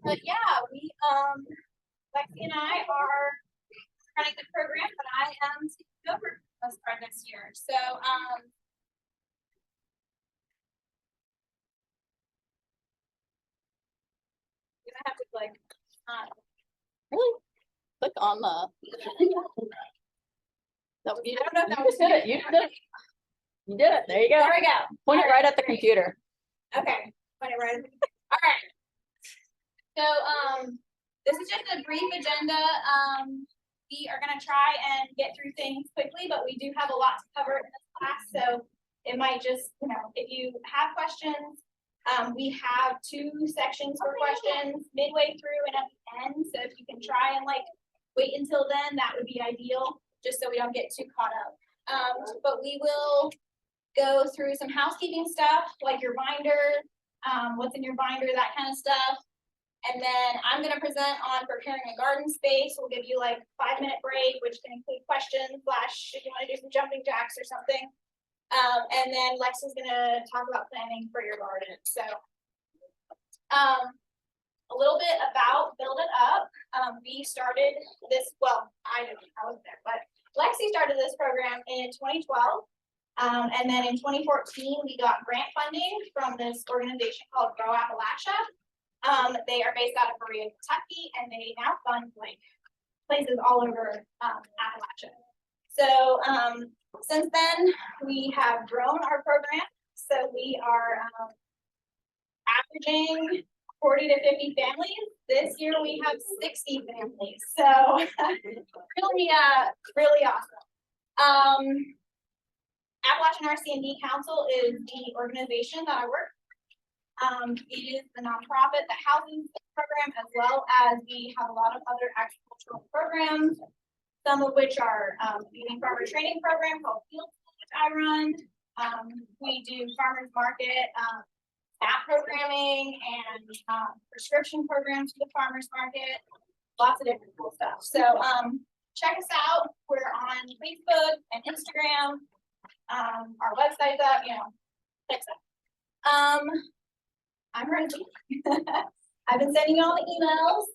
But yeah, Lexi and I are running the program, but I am taking over as part this year. So, you're gonna have to click, Really? Click on the. No, you I don't know if that just did it. You did it. You did it. There you go. there we go. Point it right at the computer. Okay, put it right. All right. So, this is just a brief agenda. We are gonna try and get through things quickly, but we do have a lot to cover in this class, so it might just, if you have questions, we have 2 sections for questions midway through and at the end. So if you can try and wait until then, that would be ideal, just so we don't get too caught up. But we will go through some housekeeping stuff, like your binder, what's in your binder, that kind of stuff. And then I'm going to present on preparing a garden space. We'll give you a 5-minute break, which can include questions, if you want to do some jumping jacks or something. And then Lex is going to talk about planning for your garden. So, a little bit about Build It Up. We started this, well, I wasn't there, but Lexi started this program in 2012. And then in 2014, we got grant funding from this organization called Grow Appalachia. They are based out of Berea, Kentucky, and they now fund places all over Appalachia. So since then, we have grown our program. So we are averaging 40 to 50 families. This year we have 60 families. So really awesome. Appalachian RC&D Council is the organization that I work. It is the nonprofit that houses the program, as well as we have a lot of other agricultural programs, some of which are the farmer training program called Field School, which I run. We do farmers market, staff programming, and prescription programs for the farmers market, lots of different cool stuff. So check us out. We're on Facebook and Instagram. Our website's up, check us out. I'm Rosie. I've been sending you all the emails.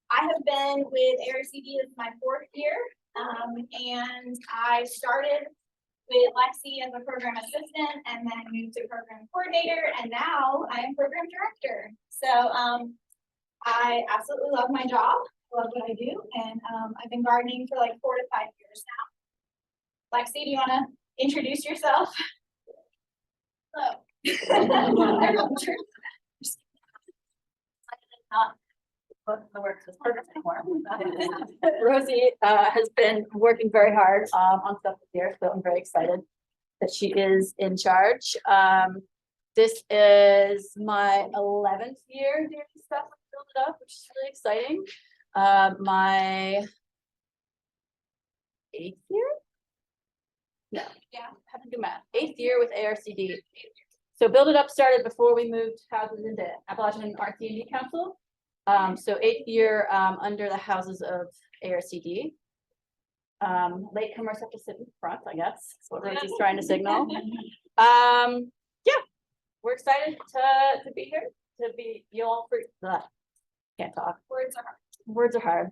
I have been with ARCD as my 4th year, and I started with Lexi as a program assistant, and then moved to program coordinator, and now I am program director. So I absolutely love my job, love what I do, and I've been gardening for 4 to 5 years now. Lexi, do you want to introduce yourself? Hello. Rosie has been working very hard on stuff this year, so I'm very excited that she is in charge. This is my 11th year doing stuff with Build It Up, which is really exciting. My 8th year? No, Yeah, have to do math. 8th year with ARCD. So Build It Up started before we moved houses into Appalachian RC&D Council. So 8th year under the houses of ARCD. Latecomers have to sit in front, I guess. That's what Rosie's trying to signal. Yeah, we're excited to be here. To be you all for can't talk. words are hard. Words are hard.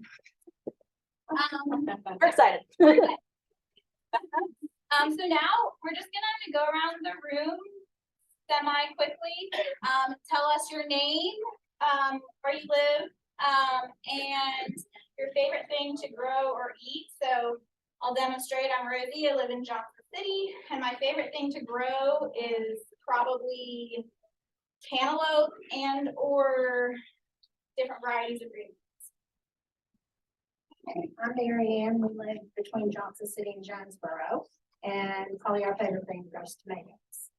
We're excited. So now we're just gonna go around the room semi-quickly. Tell us your name, where you live, and your favorite thing to grow or eat. So I'll demonstrate. I'm Rosie. I live in Johnson City, and my favorite thing to grow is probably cantaloupe and or different varieties of green. Okay, I'm Mary Ann. We live between Johnson City and Jonesboro, and probably our favorite thing is tomatoes.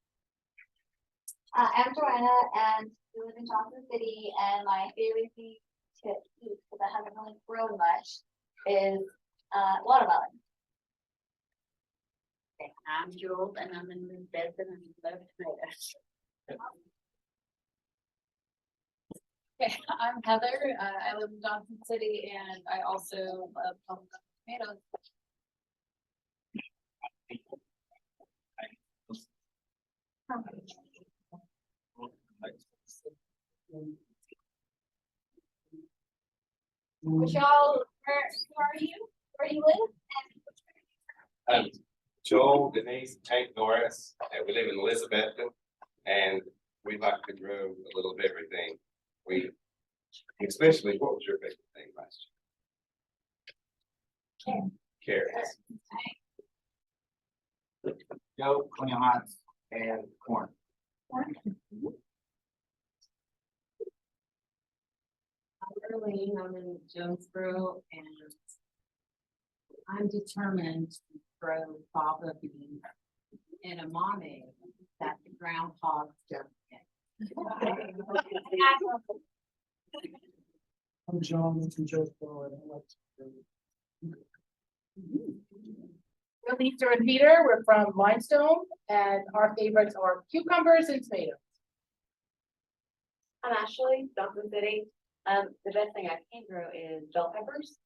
I'm Joanna, and we live in Johnson City, and my favorite thing to eat, because I haven't really grown much, is watermelon. Okay, I'm Jules, and I'm in Lisbon, and I love tomatoes. Okay, I'm Heather. I live in Johnson City, and I also love tomatoes. Michelle, who are you? Where do you live? I'm Joel, Denise, Hank Norris, and we live in Elizabethton. And we like to grow a little of everything. Especially, what was your favorite thing last year? Carrots. Joe, Coney Heights, and corn. Early, I'm in Jonesboro and I'm determined to grow fava beans in a mommy that the groundhogs don't get. I'm John from Jonesboro, and I like to. We're Lisa and Peter, we're from Limestone, and our favorites are cucumbers and tomatoes. I'm Ashley, Johnson City. The best thing I can grow is bell peppers.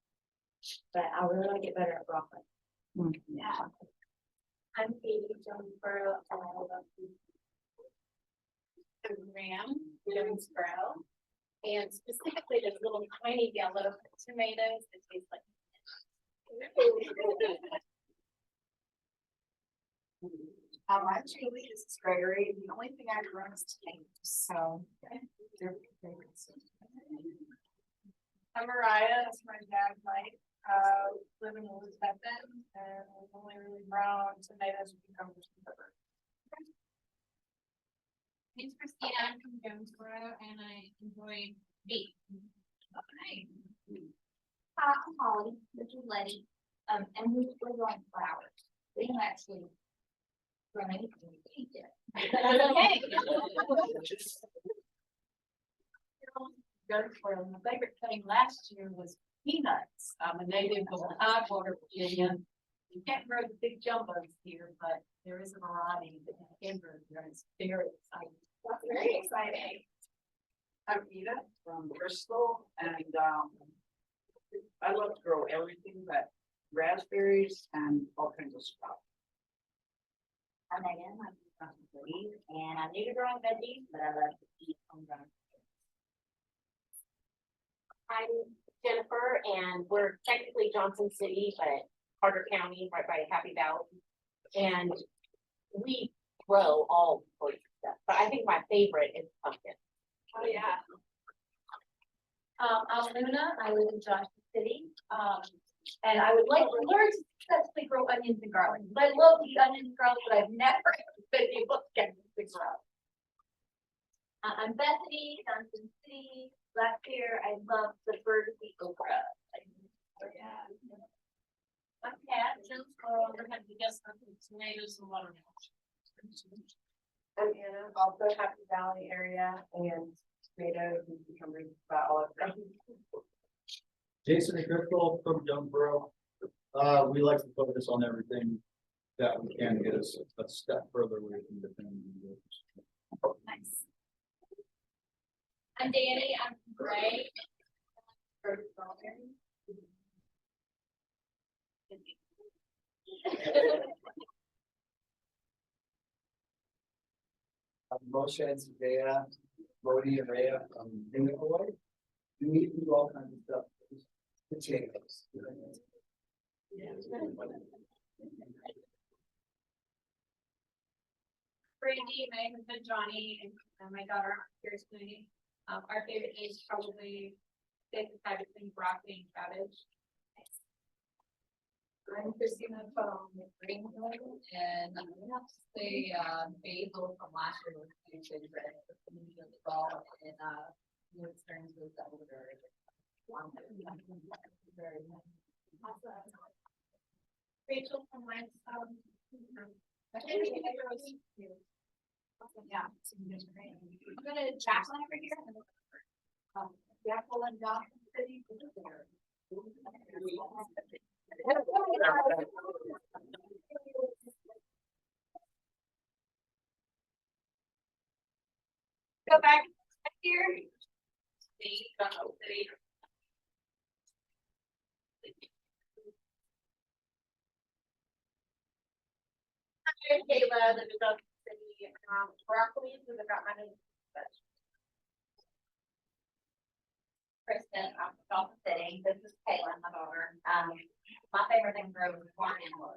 But I really want to get better at broccoli. Yeah. I'm Katie Jonesboro. Ram, Jonesboro, and specifically those little tiny yellow tomatoes that taste like. I'm Julie, this is Gregory, the only thing I grow is tomatoes, so. They're favorites. I'm Mariah, that's my dad, Mike, live in Elizabethton, and we've only really grown tomatoes, cucumbers, and peppers. It's Christina, I'm from Jonesboro, and I enjoy beef. Hi, I'm Holly, this is Letty, and we're growing flowers. We don't actually grow anything to eat yet. Okay. Jonesboro, my favorite thing last year was peanuts. I'm a native of Tidewater, Virginia. You can't grow the big jumbos here, but there is a variety that you can grow here. It's very exciting. That's very exciting. I'm Ida from Bristol, and I love to grow everything but raspberries and all kinds of stuff. I'm Megan, I'm from City, and I'm new to growing veggies, but I love to eat homegrown. I'm Jennifer, and we're technically Johnson City, but Carter County, right by Happy Valley. And we grow all sorts of stuff, but I think my favorite is pumpkin. Oh, yeah. I'm Luna, I live in Johnson City, and I would like to learn to successfully grow onions and garlic. I love to eat onions and garlic, but I've never been able to get them to grow. I'm Bethany, Johnson City. Last year, I loved the birdseed okra. Yeah. I'm Kat, Jonesboro, we're having to guess some tomatoes and watermelons. I'm Anna, also Happy Valley area, and tomatoes and cucumbers, about all of them. Jason and Crystal from Jonesboro. We like to focus on everything that we can get us a step further away from the family. Nice. I'm Danny, I'm from Gray. Moshe and Zendaya, Bodie and Rhea from Illinois. We do all kinds of stuff. Potatoes. Brandy, my husband Johnny, and my daughter Kirsten. Our favorite is probably this type of thing, broccoli and cabbage. I'm Christina from Greenwood, and I'm gonna have to say basil from last year was usually red, but the new fall and new experiences that were very. Very nice. Rachel from Limestone. Yeah. I'm gonna Jacqueline over here. Jacqueline Johnson City. Go back here. City, Johnson City. I'm Kayla, the Johnson City, broccoli, because I got my name. Kristen, I'm Johnson City. This is Caitlin, my daughter. My favorite thing to grow is corn and wood.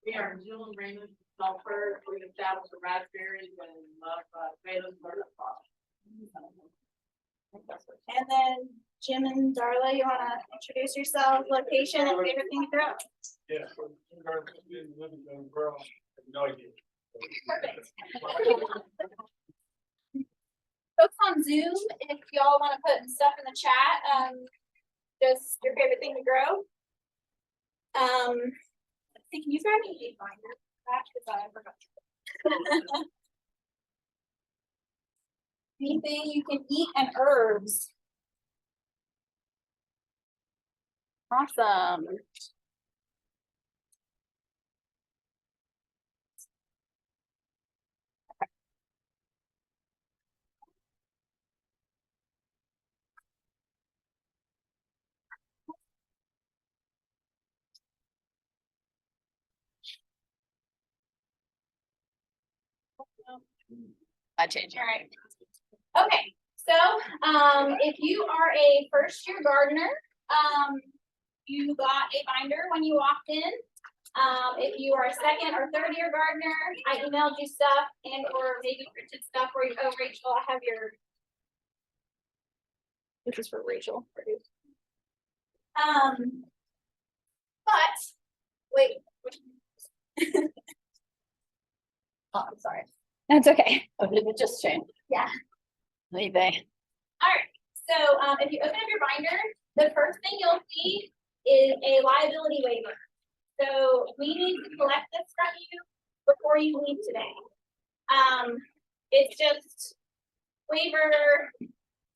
We are Jill and Raymond Sulfur, we established the raspberries and love, tomatoes, murder sauce. And then Jim and Darla, you wanna introduce yourself, location and favorite thing to grow? Yeah. Bro, no idea. Perfect. Folks on Zoom, if y'all wanna put stuff in the chat, just your favorite thing to grow. Let's see, can you grab me a binder? I forgot. Anything you can eat and herbs. Awesome. I changed. All right. Okay, so, if you are a first year gardener, you got a binder when you walked in. If you are a second or third year gardener, I emailed you stuff and or maybe printed stuff for you. Oh, Rachel, I have your. This is for Rachel. But, wait. Oh, I'm sorry. That's okay. Oh, did it just change? Yeah. Maybe. All right, so, if you open up your binder, the first thing you'll see is a liability waiver. So we need to collect this from you before you leave today. It's just waiver,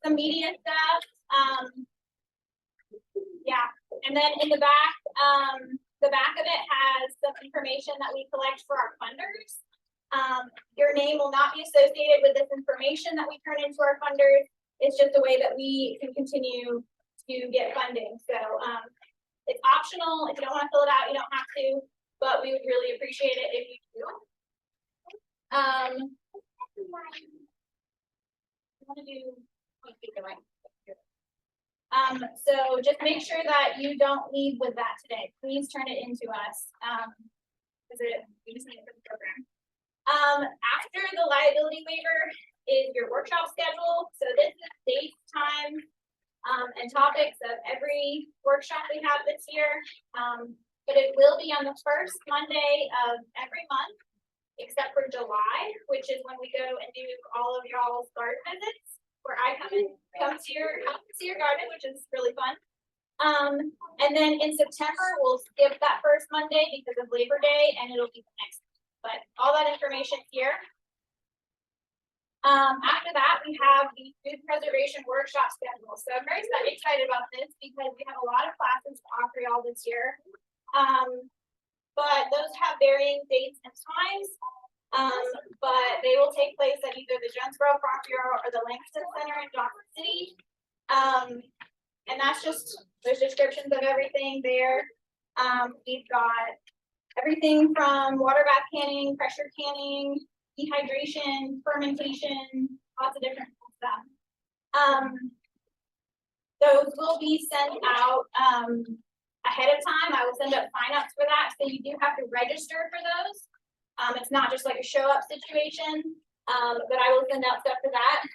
some media stuff, yeah, and then in the back of it has some information that we collect for our funders. Your name will not be associated with this information that we turn into our funders. It's just a way that we can continue to get funding. So, it's optional. If you don't want to fill it out, you don't have to, but we would really appreciate it if you do. So just make sure that you don't leave with that today. Please turn it into us. We just need it for the program. After the liability waiver is your workshop schedule. So this is dates, times, and topics of every workshop we have this year. But it will be on the first Monday of every month, except for July, which is when we go and do all of y'all's garden visits, where I come to your garden, which is really fun. And then in September, we'll skip that first Monday because of Labor Day, and it'll be the next. But all that information here. After that, we have the food preservation workshop schedule. So I'm very excited about this because we have a lot of classes to offer y'all this year. But those have varying dates and times. But they will take place at either the Jonesboro Farm Bureau or the Langston Center in Johnson City. And that's just, there's descriptions of everything there. We've got everything from water bath canning, pressure canning, dehydration, fermentation, lots of different stuff. Those will be sent out ahead of time. I will send out signups for that, so you do have to register for those. It's not just like a show up situation, but I will send out stuff for that.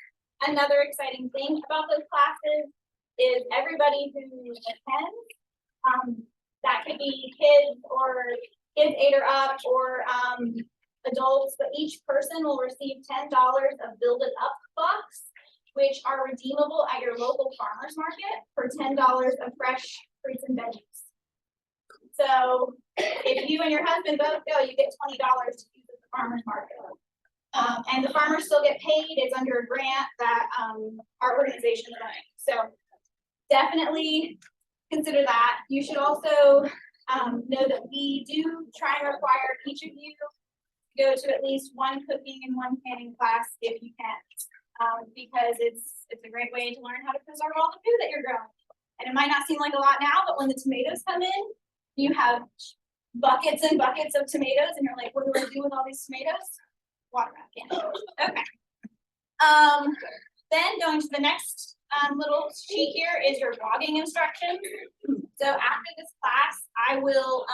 Another exciting thing about those classes is everybody who attends, that could be kids or kids 8 or up or adults, but each person will receive $10 of Build It Up bucks, which are redeemable at your local farmer's market for $10 of fresh fruits and veggies. So if you and your husband both go, you get $20 to use at the farmer's market. And the farmers still get paid. It's under a grant that our organization is running. So definitely consider that. You should also know that we do try and require each of you to go to at least one cooking and one canning class if you can, because it's a great way to learn how to preserve all the food that you're growing. And it might not seem like a lot now, but when the tomatoes come in, you have buckets and buckets of tomatoes, and you're like, what do I do with all these tomatoes? Water bath canning. Okay. Then going to the next little sheet here is your blogging instructions. So after this class, I will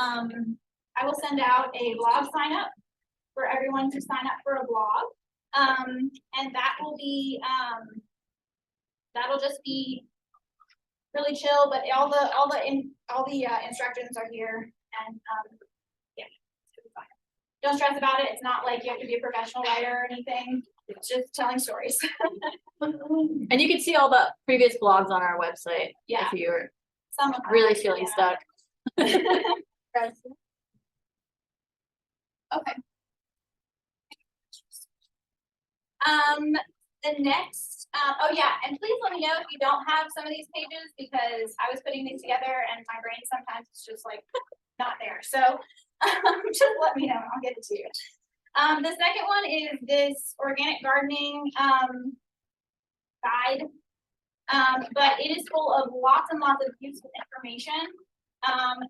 send out a blog sign up for everyone to sign up for a blog. And that will be, that'll just be really chill, but all the instructions are here and, yeah. It's fine. Don't stress about it. It's not like you have to be a professional writer or anything. It's just telling stories. And you can see all the previous blogs on our website. Yeah. If you're Some of them, really feeling yeah. stuck. Okay. The next, oh yeah, and please let me know if you don't have some of these pages because I was putting these together and my brain sometimes is just like not there. So just let me know and I'll get it to you. The second one is this organic gardening guide. But it is full of lots and lots of useful information.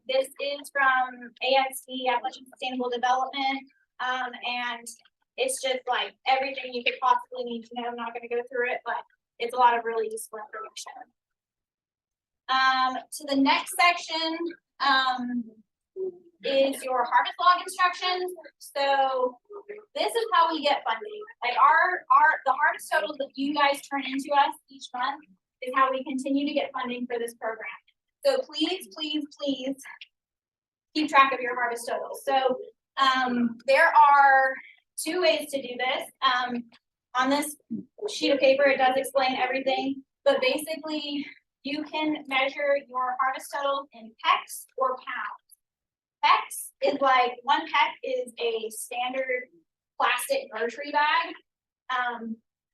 This is from ASD, Appalachian Sustainable Development, and it's just like everything you could possibly need to know. I'm not gonna go through it, but it's a lot of really useful information. To the next section, is your harvest log instructions. So this is how we get funding. Like the harvest totals that you guys turn into us each month is how we continue to get funding for this program. So please, please, please keep track of your harvest totals. So there are 2 ways to do this. On this sheet of paper, it does explain everything, but basically you can measure your harvest totals in pecks or pounds. Pecks is like 1 peck is a standard plastic grocery bag.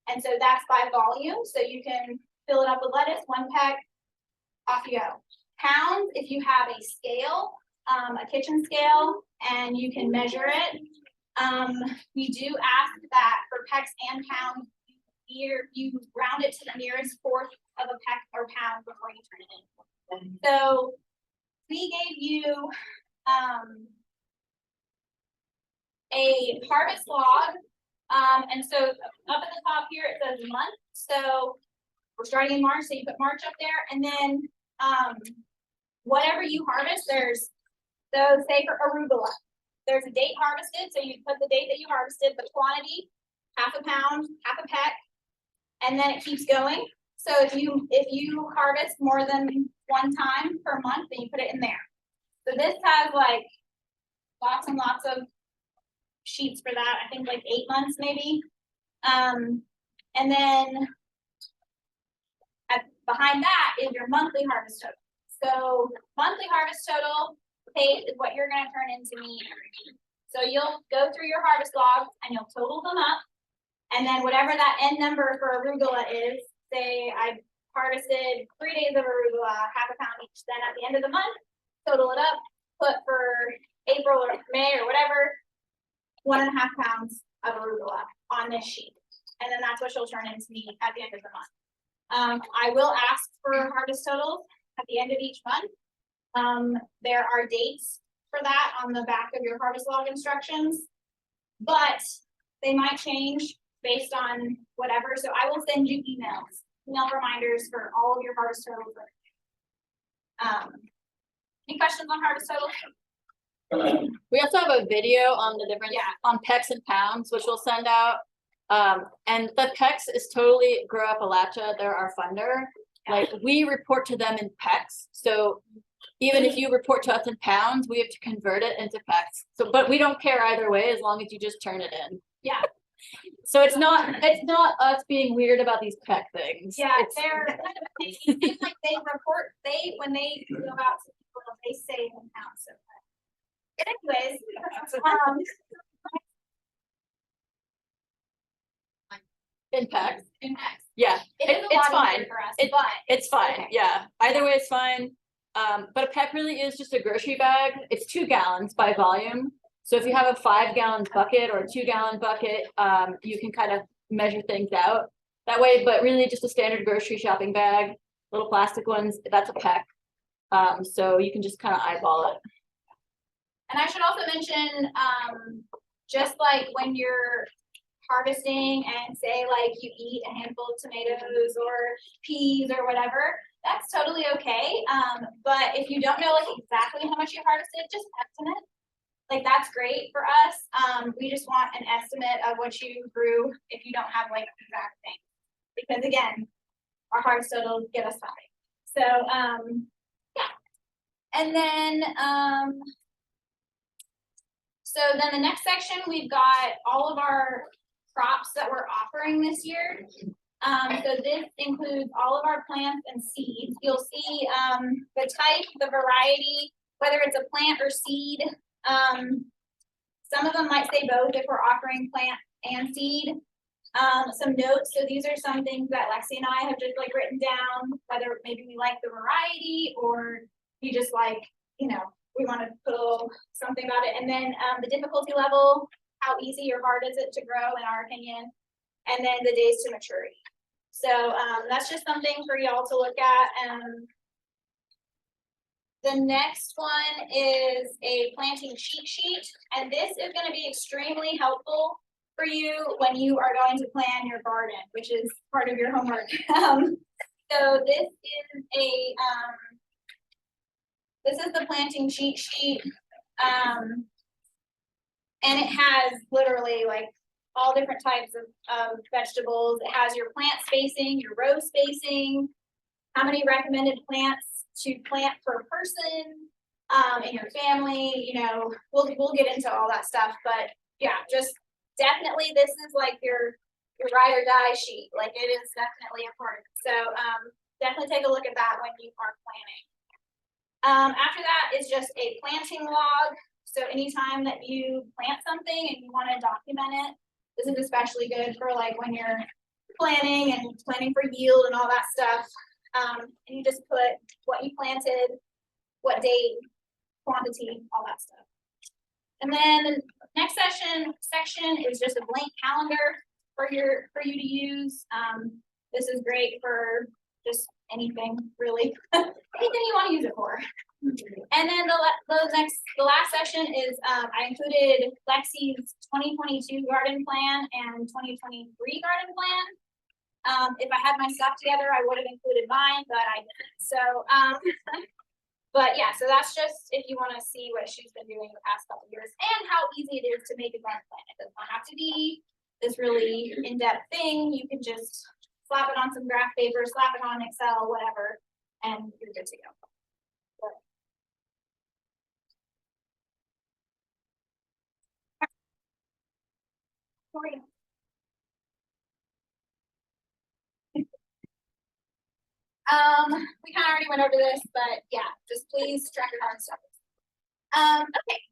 And so that's by volume. So you can fill it up with lettuce, 1 peck, off you go. Pounds, if you have a scale, a kitchen scale, and you can measure it. We do ask that for pecks and pounds, you round it to the nearest 1/4 of a peck or pound before you turn it in. So we gave you a harvest log. And so up at the top here, it says month. So we're starting in March, so you put March up there, and then whatever you harvest, so say for arugula, there's a date harvested, so you put the date that you harvested, the quantity, 1/2 pound, 1/2 peck, and then it keeps going. So if you harvest more than 1 time per month, then you put it in there. So this has like lots and lots of sheets for that. I think like 8 months maybe. And then behind that is your monthly harvest total. So monthly harvest total page is what you're going to turn into me every week. So you'll go through your harvest logs and you'll total them up. And then whatever that end number for arugula is, say I harvested 3 days of arugula, 1/2 pound each. Then at the end of the month, total it up, put for April or May or whatever, 1.5 pounds of arugula on this sheet. And then that's what she'll turn into me at the end of the month. I will ask for harvest totals at the end of each month. There are dates for that on the back of your harvest log instructions, but they might change based on whatever. So I will send you email reminders for all of your harvest totals. Any questions on harvest totals? We also have a video on the difference on pecks and pounds, which we'll send out. And the pecks is totally Grow Appalachia. They're our funder. Like we report to them in pecks. So even if you report to us in pounds, we have to convert it into pecks. So, but we don't care either way as long as you just turn it in. Yeah. So it's not us being weird about these peck things. Yeah, It's- they're it's like they report, when they go out to people, they say in pounds. So. Anyways, in pecks. in packs. Yeah, It is a it's lot fine. easier for us, It- but It's fine, Okay. yeah. Either way, it's fine. But a peck really is just a grocery bag. It's 2 gallons by volume. So if you have a 5-gallon bucket or a 2-gallon bucket, you can kind of measure things out that way, but really just a standard grocery shopping bag, little plastic ones, that's a peck. So you can just kind of eyeball it. And I should also mention, just like when you're harvesting and say like you eat a handful of tomatoes or peas or whatever, that's totally okay. But if you don't know like exactly how much you harvested, just estimate. Like that's great for us. We just want an estimate of what you grew if you don't have like exact things. Because again, our harvest total give us something. So yeah. And then so then the next section, we've got all of our crops that we're offering this year. So this includes all of our plants and seeds. You'll see the type, the variety, whether it's a plant or seed. Some of them might say both if we're offering plant and seed. Some notes. So these are some things that Lexi and I have just like written down, whether maybe we like the variety or we just like, you know, we want to put a little something about it. And then the difficulty level, how easy or hard is it to grow in our opinion, and then the days to maturity. So that's just something for y'all to look at. The next one is a planting cheat sheet, and this is going to be extremely helpful for you when you are going to plan your garden, which is part of your homework. So this is the planting cheat sheet, and it has literally like all different types of vegetables. It has your plant spacing, your row spacing, how many recommended plants to plant per person in your family. You know, we'll get into all that stuff, but yeah, just definitely this is like your ride or die sheet. Like it is definitely important. So definitely take a look at that when you are planning. After that is just a planting log. So anytime that you plant something and you want to document it, this is especially good for like when you're planning for yield and all that stuff. And you just put what you planted, what date, quantity, all that stuff. And then the next section is just a blank calendar for you to use. This is great for just anything really, anything you want to use it for. And then the last section is I included Lexi's 2022 garden plan and 2023 garden plan. If I had my stuff together, I would have included mine, but I didn't. So, but yeah, so that's just if you want to see what she's been doing the past couple of years and how easy it is to make a garden plan. It does not have to be this really in-depth thing. You can just slap it on some graph paper, slap it on Excel, whatever, and you're good to go. We kind of already went over this, but yeah, just please track your hard stuff. Okay,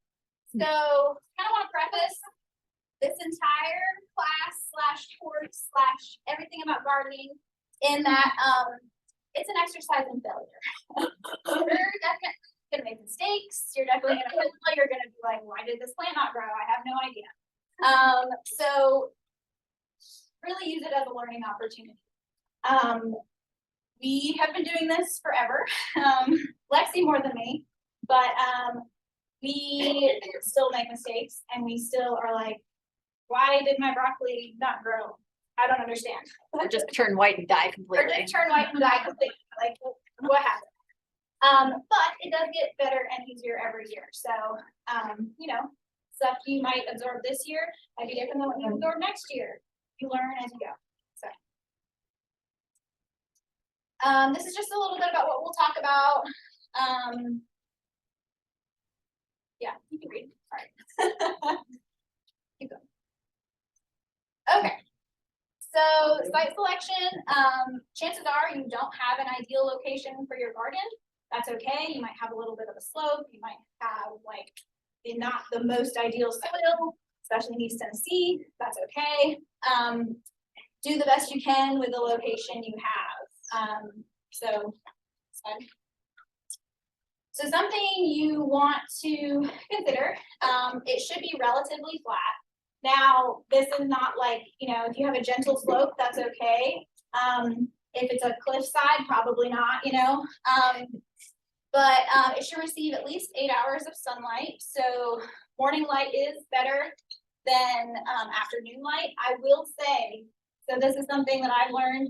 so kind of want to preface this entire class / course / everything about gardening in that it's an exercise in failure. You're definitely gonna make mistakes. You're definitely gonna fail. You're gonna be like, why did this plant not grow? I have no idea. So really use it as a learning opportunity. We have been doing this forever. Lexi more than me, but we still make mistakes and we still are like, why did my broccoli not grow? I don't understand. Or just turn white and die Or completely. just turn white and die completely. Like, what happened? But it does get better and easier every year. So, you know, stuff you might absorb this year might be different than what you absorb next year. You learn as you go. So, this is just a little bit about what we'll talk about. Yeah, you can read. Sorry. Keep going. Okay. So site selection, chances are you don't have an ideal location for your garden. That's okay. You might have a little bit of a slope. You might have like not the most ideal soil, especially in East Tennessee. That's okay. Do the best you can with the location you have. So something you want to consider, it should be relatively flat. Now, this is not like, you know, if you have a gentle slope, that's okay. If it's a cliffside, probably not, you know. But it should receive at least 8 hours of sunlight. So morning light is better than, afternoon light. I will say, so this is something that I've learned.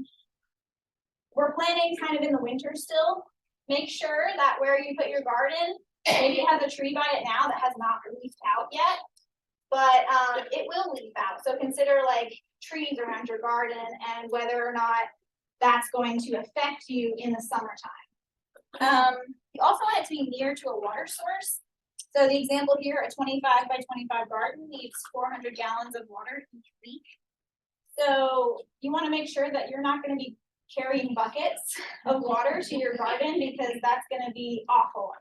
We're planting kind of in the winter still. Make sure that where you put your garden, maybe it has a tree by it now that has not leafed out yet. But, it will leaf out. So consider like trees around your garden and whether or not that's going to affect you in the summertime. You also want it to be near to a water source. So the example here, a 25 by 25 garden needs 400 gallons of water each week. So you want to make sure that you're not going to be carrying buckets of water to your garden because that's going to be awful.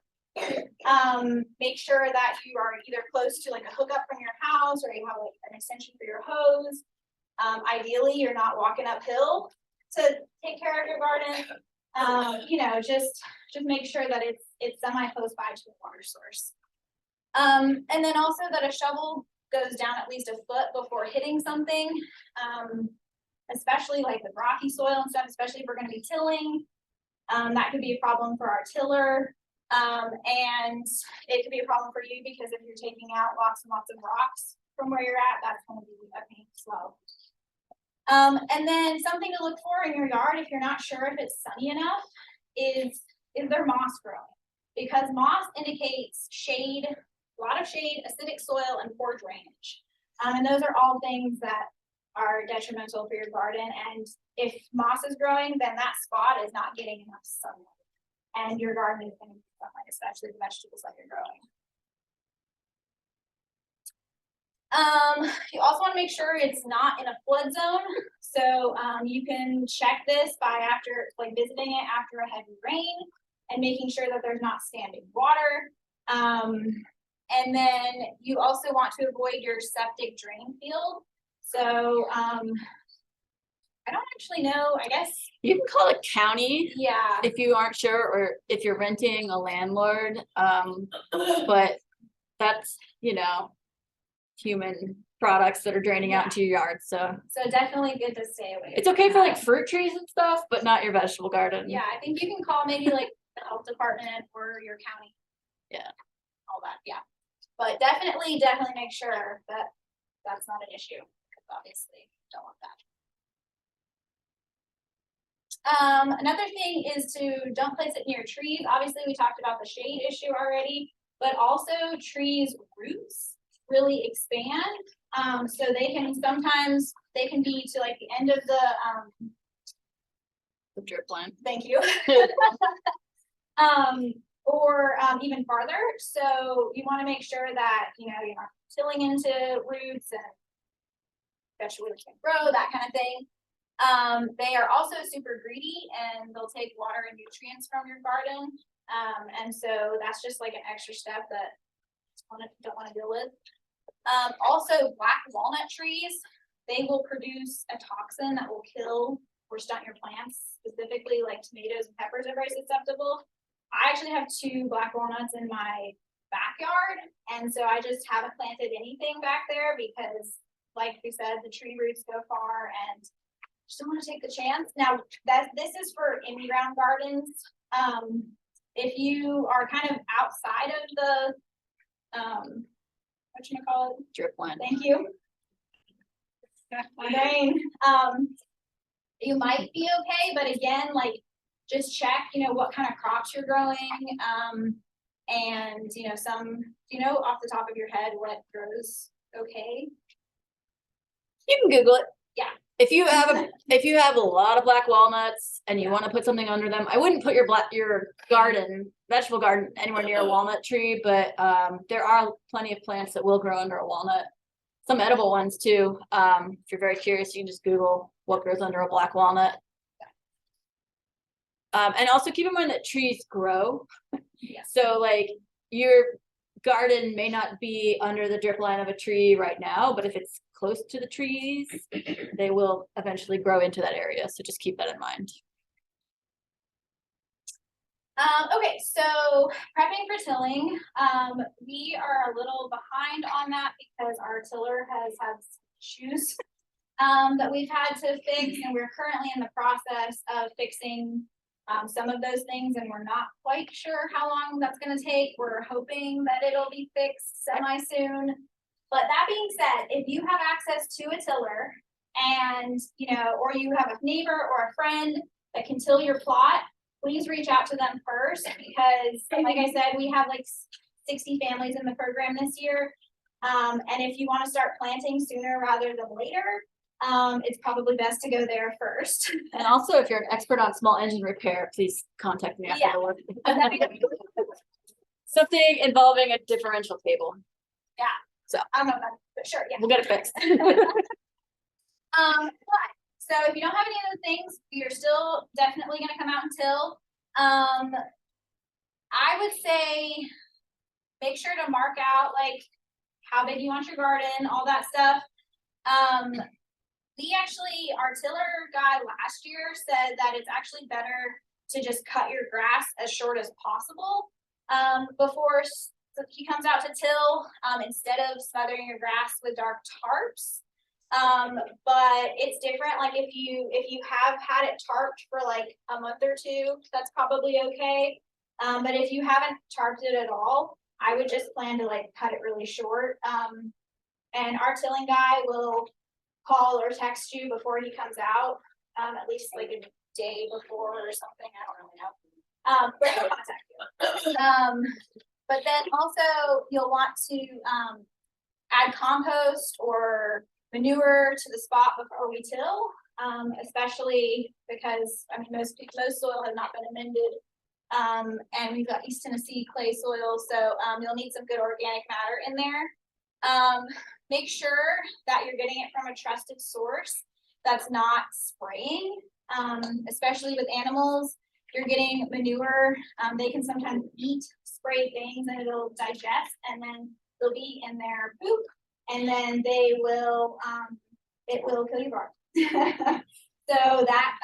Make sure that you are either close to like a hookup from your house or you have like an extension for your hose. Ideally, you're not walking uphill to take care of your garden. You know, just make sure that it's semi close by to the water source. And then also that a shovel goes down at least a foot before hitting something. Especially like the rocky soil and stuff, especially if we're gonna be tilling. That could be a problem for our tiller. And it could be a problem for you because if you're taking out lots and lots of rocks from where you're at, that's gonna be a pain as well. And then something to look for in your yard, if you're not sure if it's sunny enough, is there moss growing? Because moss indicates shade, a lot of shade, acidic soil, and poor drainage. And those are all things that are detrimental for your garden. And if moss is growing, then that spot is not getting enough sunlight. And your garden is going to need sunlight, especially the vegetables that you're growing. You also want to make sure it's not in a flood zone. So you can check this by visiting it after a heavy rain and making sure that there's not standing water. And then you also want to avoid your septic drain field. So I don't actually know, I guess. You can call it county Yeah. if you aren't sure, or if you're renting a landlord. But that's, you know, human products that are draining out into your yard, so. So definitely good to stay away. It's okay for like fruit trees and stuff, but not your vegetable garden. Yeah, I think you can call maybe like the health department or your county. Yeah. All that, yeah. But definitely make sure that that's not an issue, because obviously don't want that. Another thing is to don't place it near trees. Obviously, we talked about the shade issue already, but also trees' roots really expand. So they can sometimes be to like the end of The drip line. thank you. Or even farther. So you want to make sure that, you know, you're not tilling into roots and vegetables can grow, that kind of thing. They are also super greedy and they'll take water and nutrients from your garden. And so that's just like an extra step that don't want to deal with. Also black walnut trees, they will produce a toxin that will kill or stunt your plants, specifically like tomatoes and peppers are very susceptible. I actually have 2 black walnuts in my backyard. And so I just haven't planted anything back there because like we said, the tree roots go far and just don't want to take the chance. Now this is for in-ground gardens. If you are kind of outside of the, whatchamacallit? Drip line. Thank you. My brain. You might be okay, but again, like just check, you know, what kind of crops you're growing. And you know, off the top of your head, what grows okay. You can Google it. Yeah. If you have a lot of black walnuts and you want to put something under them, I wouldn't put your vegetable garden anywhere near a walnut tree, but there are plenty of plants that will grow under a walnut. Some edible ones too. If you're very curious, you can just Google what grows under a black walnut. And also keep in mind that trees grow. Yeah. So like your garden may not be under the drip line of a tree right now, but if it's close to the trees, they will eventually grow into that area. So just keep that in mind. Okay, so prepping for tilling, we are a little behind on that because our tiller has had issues that we've had to fix, and we're currently in the process of fixing some of those things, and we're not quite sure how long that's going to take. We're hoping that it'll be fixed semi soon. But that being said, if you have access to a tiller and, you know, or you have a neighbor or a friend that can till your plot, please reach out to them first, because like I said, we have like 60 families in the program this year. And if you want to start planting sooner rather than later, it's probably best to go there first. And also, if you're an expert on small engine repair, please contact me after Yeah. the work. That'd be good. Something involving a differential cable. I don't know about, but sure, yeah. We'll get it fixed. But, so if you don't have any of those things, you're still definitely gonna come out and till. I would say, make sure to mark out like how big you want your garden, all that stuff. We actually, our tiller guy last year said that it's actually better to just cut your grass as short as possible. Before he comes out to till, instead of smothering your grass with dark tarps. But it's different, like if you have had it tarped for like a month or two, that's probably okay. But if you haven't tarped it at all, I would just plan to like cut it really short. And our tilling guy will call or text you before he comes out, at least like a day before or something, I don't really know. But he'll contact you. But then also you'll want to add compost or manure to the spot before we till, especially because, I mean, most soil has not been amended. And we've got East Tennessee clay soil, so you'll need some good organic matter in there. Make sure that you're getting it from a trusted source that's not spraying, especially with animals. You're getting manure, they can sometimes eat spray things and it'll digest, and then they'll be in their poop, and then they will, it will kill your garden. So that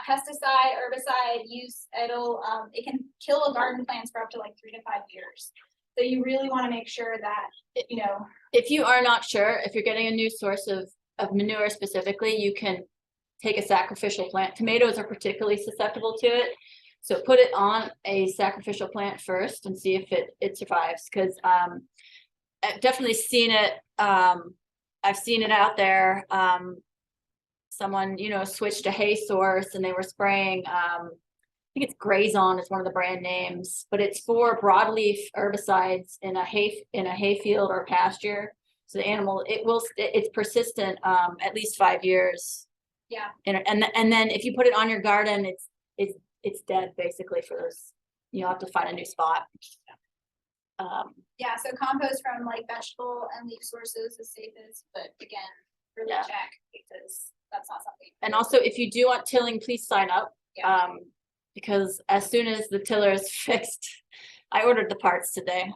pesticide, herbicide use, it can kill a garden plants for up to like 3 to 5 years. So you really want to make sure that, you know. If you are not sure, if you're getting a new source of manure specifically, you can take a sacrificial plant. Tomatoes are particularly susceptible to it. So put it on a sacrificial plant first and see if it survives, because I've definitely seen it. I've seen it out there. Someone, you know, switched to hay source and they were spraying, I think it's Grazon is one of the brand names, but it's for broadleaf herbicides in a hay field or pasture. So the animal, it's persistent, at least 5 years. Yeah. And then if you put it on your garden, it's dead basically for those. You'll have to find a new spot. Yeah, so compost from like vegetable and leaf sources is safest, but again, really Yeah. check, because that's not something. And also, if you do want tilling, please sign up. Yeah. Because as soon as the tiller is fixed, I ordered the parts today.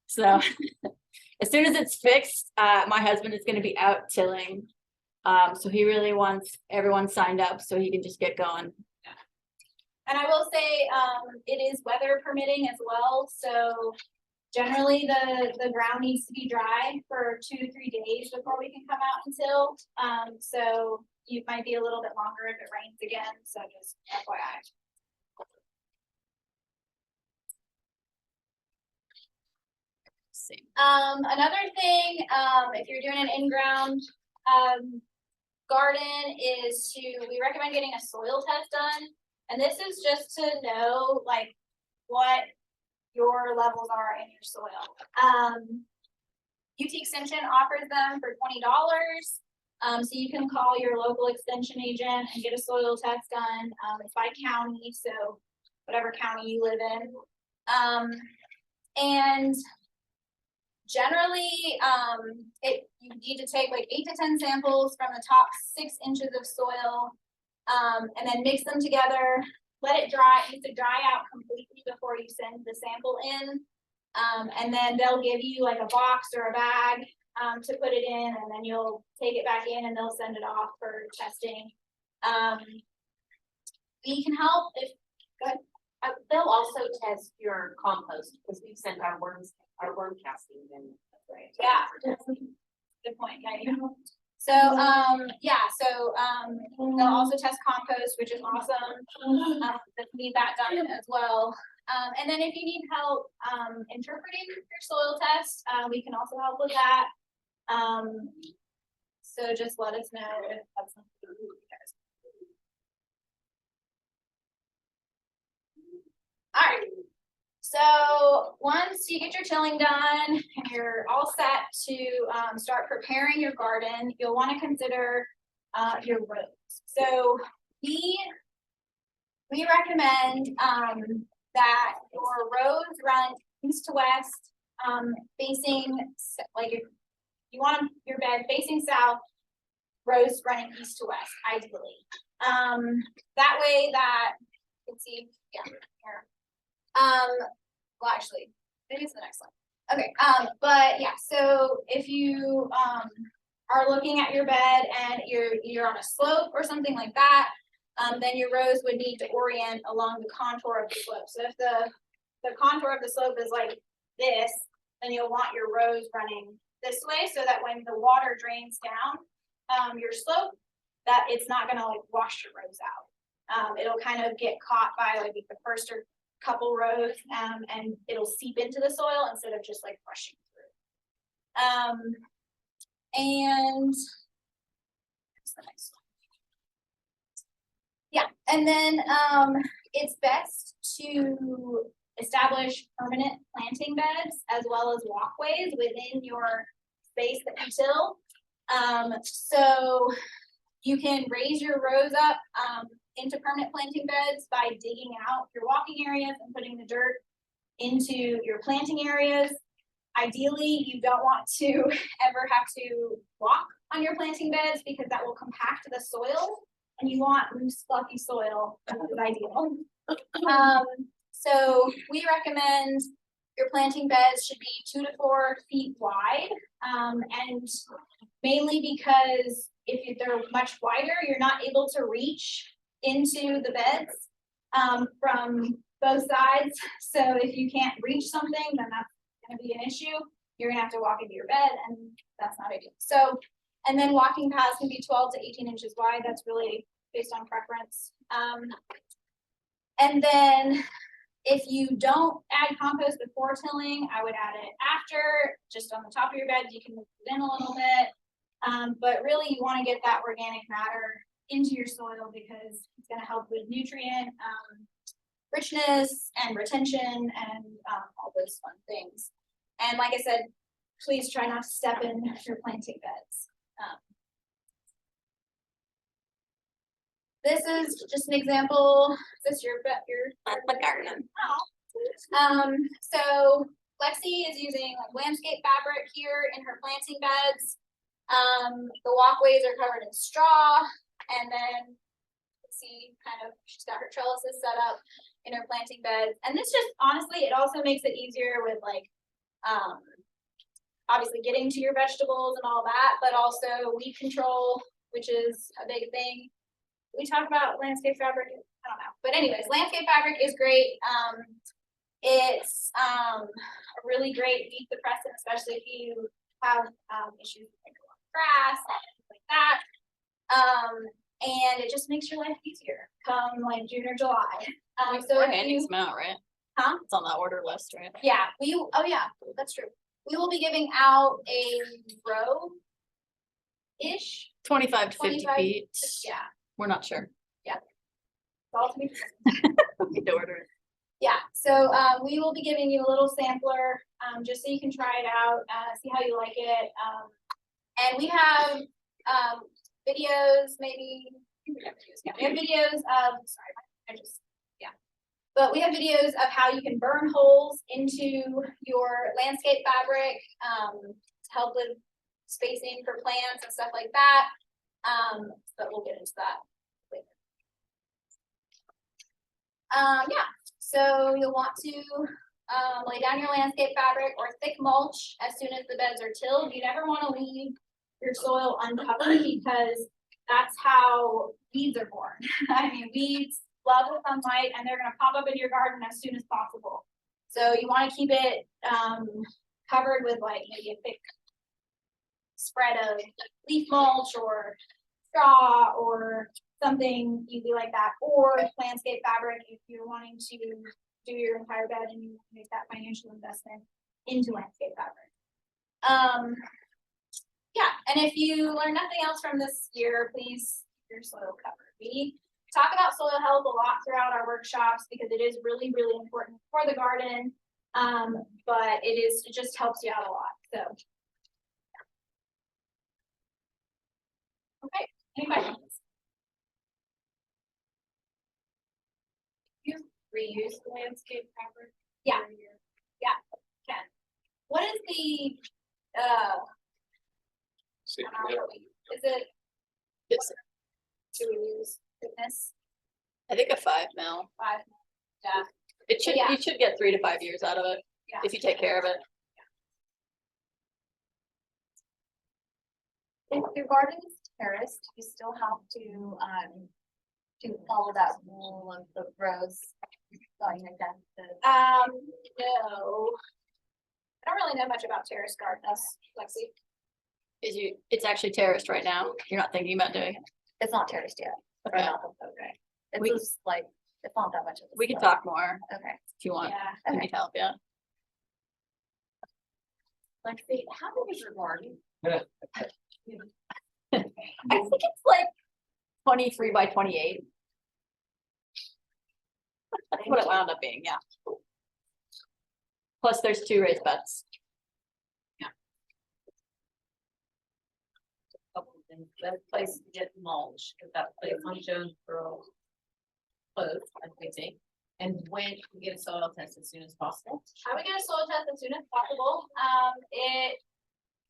So as soon as it's fixed, my husband is going to be out tilling. So he really wants everyone signed up so he can just get going. And I will say, it is weather permitting as well, so generally the ground needs to be dry for 2 to 3 days before we can come out and till. So you might be a little bit longer if it rains again, so just FYI. See. Another thing, if you're doing an in-ground, garden we recommend getting a soil test done. And this is just to know like what your levels are in your soil. UT Extension offers them for $20. So you can call your local extension agent and get a soil test done. It's by county, so whatever county you live in. And generally, you need to take like 8 to 10 samples from the top 6 inches of soil, and then mix them together. Let it dry. It needs to dry out completely before you send the sample in. And then they'll give you like a box or a bag to put it in, and then you'll take it back in and they'll send it off for testing. We can help if, go ahead. They'll also test your compost, because we've sent our worm casting in. Right. Yeah. Good point. Yeah. You know. So, they'll also test compost, which is awesome. They need that done as well. And then if you need help, interpreting your soil test, we can also help with that. So just let us know if that's something you guys. Alright, so once you get your tilling done and you're all set to start preparing your garden, you'll want to consider your rows. So we recommend that your rows run east to west, facing like if you want your bed facing south, rows running east to west, ideally. That way that you can see, yeah, here. Well, actually, maybe it's the next one. Okay, but yeah, so if you are looking at your bed and you're on a slope or something like that, then your rows would need to orient along the contour of the slope. So if the contour of the slope is like this, then you'll want your rows running this way so that when the water drains down your slope, that it's not gonna like wash your rows out. It'll kind of get caught by like the first or couple rows and it'll seep into the soil instead of just like rushing through. And what's the next one? Yeah, and then it's best to establish permanent planting beds as well as walkways within your space that you till. So you can raise your rows up into permanent planting beds by digging out your walking areas and putting the dirt into your planting areas. Ideally, you don't want to ever have to walk on your planting beds because that will compact the soil and you want loose, fluffy soil, which is ideal. So we recommend your planting beds should be 2 to 4 feet wide. And mainly because if they're much wider, you're not able to reach into the beds from both sides. So if you can't reach something, then that's going to be an issue. You're going to have to walk into your bed and that's not ideal. So, and then walking paths can be 12 to 18 inches wide. That's really based on preference. And then if you don't add compost before tilling, I would add it after, just on the top of your bed. You can move it in a little bit. But really you want to get that organic matter into your soil because it's going to help with nutrient richness and retention and all those fun things. And like I said, please try not to step in your planting beds. This is just an example. Is this your garden? Oh. So Lexi is using like landscape fabric here in her planting beds. The walkways are covered in straw, and then see kind of she's got her trellises set up in her planting beds. And this just honestly, it also makes it easier with like obviously getting to your vegetables and all that, but also weed control, which is a big thing. We talk about landscape fabric. I don't know, but anyways, landscape fabric is great. It's a really great weed suppressant, especially if you have issues with grass and things like that. And it just makes your life easier come like June or July. So We're handing some out, right? Huh? It's on the order list, right? Yeah, oh yeah, that's true. We will be giving out a row-ish. 25 to 50 25, feet. Yeah. We're not sure. It's all to be. We need to order it. Yeah, so we will be giving you a little sampler just so you can try it out, see how you like it. And we have videos, maybe we have videos of but we have videos of how you can burn holes into your landscape fabric to help with spacing for plants and stuff like that. But we'll get into that later. Yeah, so you'll want to lay down your landscape fabric or thick mulch as soon as the beds are tilled. You never want to leave your soil uncovered because that's how weeds are born. I mean, weeds love the sunlight and they're going to pop up in your garden as soon as possible. So you want to keep it covered with like maybe a thick spread of leaf mulch or straw or something easy like that, or landscape fabric if you're wanting to do your entire bed and you make that financial investment into landscape fabric. Yeah, and if you learn nothing else from this year, please keep your soil covered. We talk about soil health a lot throughout our workshops because it is really, really important for the garden. But it just helps you out a lot, so. Okay, any questions? You reuse the landscape fabric? Yeah. Ken, what is the, See, is it? Yes. To reuse goodness, I think a 5 mil. 5, yeah, It should, Yeah. you should get 3 to 5 years out of it Yeah. if you take care of it. If your garden is terraced, you still have to follow that rule of the rows going against the. no. I don't really know much about terrace gardens, Lexi. It's actually terraced right now. You're not thinking about doing it. It's not terraced yet. Okay. Okay. It's We- just like, it's not that much of a. We can slope. talk more Okay. if you want. Yeah. I need help, yeah. Lexi, how big is your garden? I think it's like 23 by 28. That's what it wound up being, yeah. Plus there's 2 raised beds. Couple of things. That place to get mulch, because that place on Jonesboro closed, I think. And when can we get a soil test as soon as possible? I would get a soil test as soon as possible. It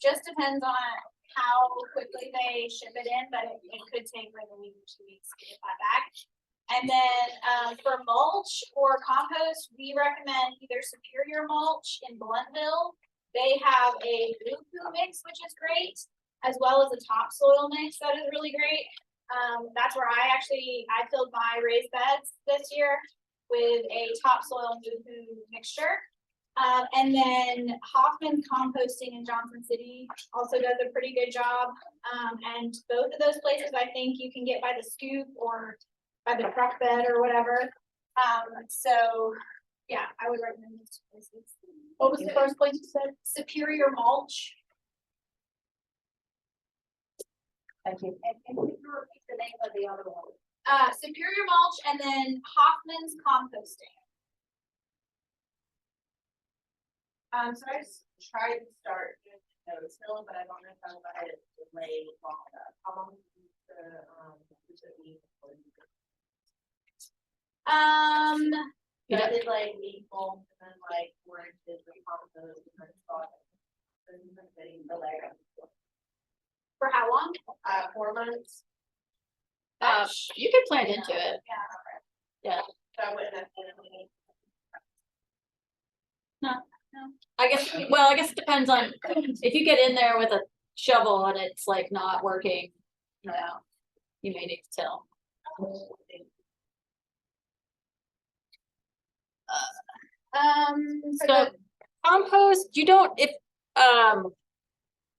just depends on how quickly they ship it in, but it could take like a week or 2 weeks to get that back. And then, for mulch or compost, we recommend either Superior Mulch in Bluntville. They have a Boo mix, which is great, as well as a topsoil mix that is really great. That's where I filled my raised beds this year with a topsoil and Boo mixture. And then Hoffman's Composting in Johnson City also does a pretty good job. And both of those places, I think you can get by the scoop or by the truck bed or whatever. So, yeah, I would recommend those 2 places. What was the first place you said? Superior Mulch. Thank you. And can you repeat the name of the other one? Superior Mulch and then Hoffman's Composting. So I just tried to start doing those hill, but I don't know if I'm gonna delay long enough. How long is the, You I know- did like maple and then like orange is the compost and then thought. The layer. For how long? 4 months. You can plant into it. Yeah. So I wouldn't have to. I guess it depends on, if you get in there with a shovel and it's like not working, you know, you may need to till. For So the, compost, you don't, if,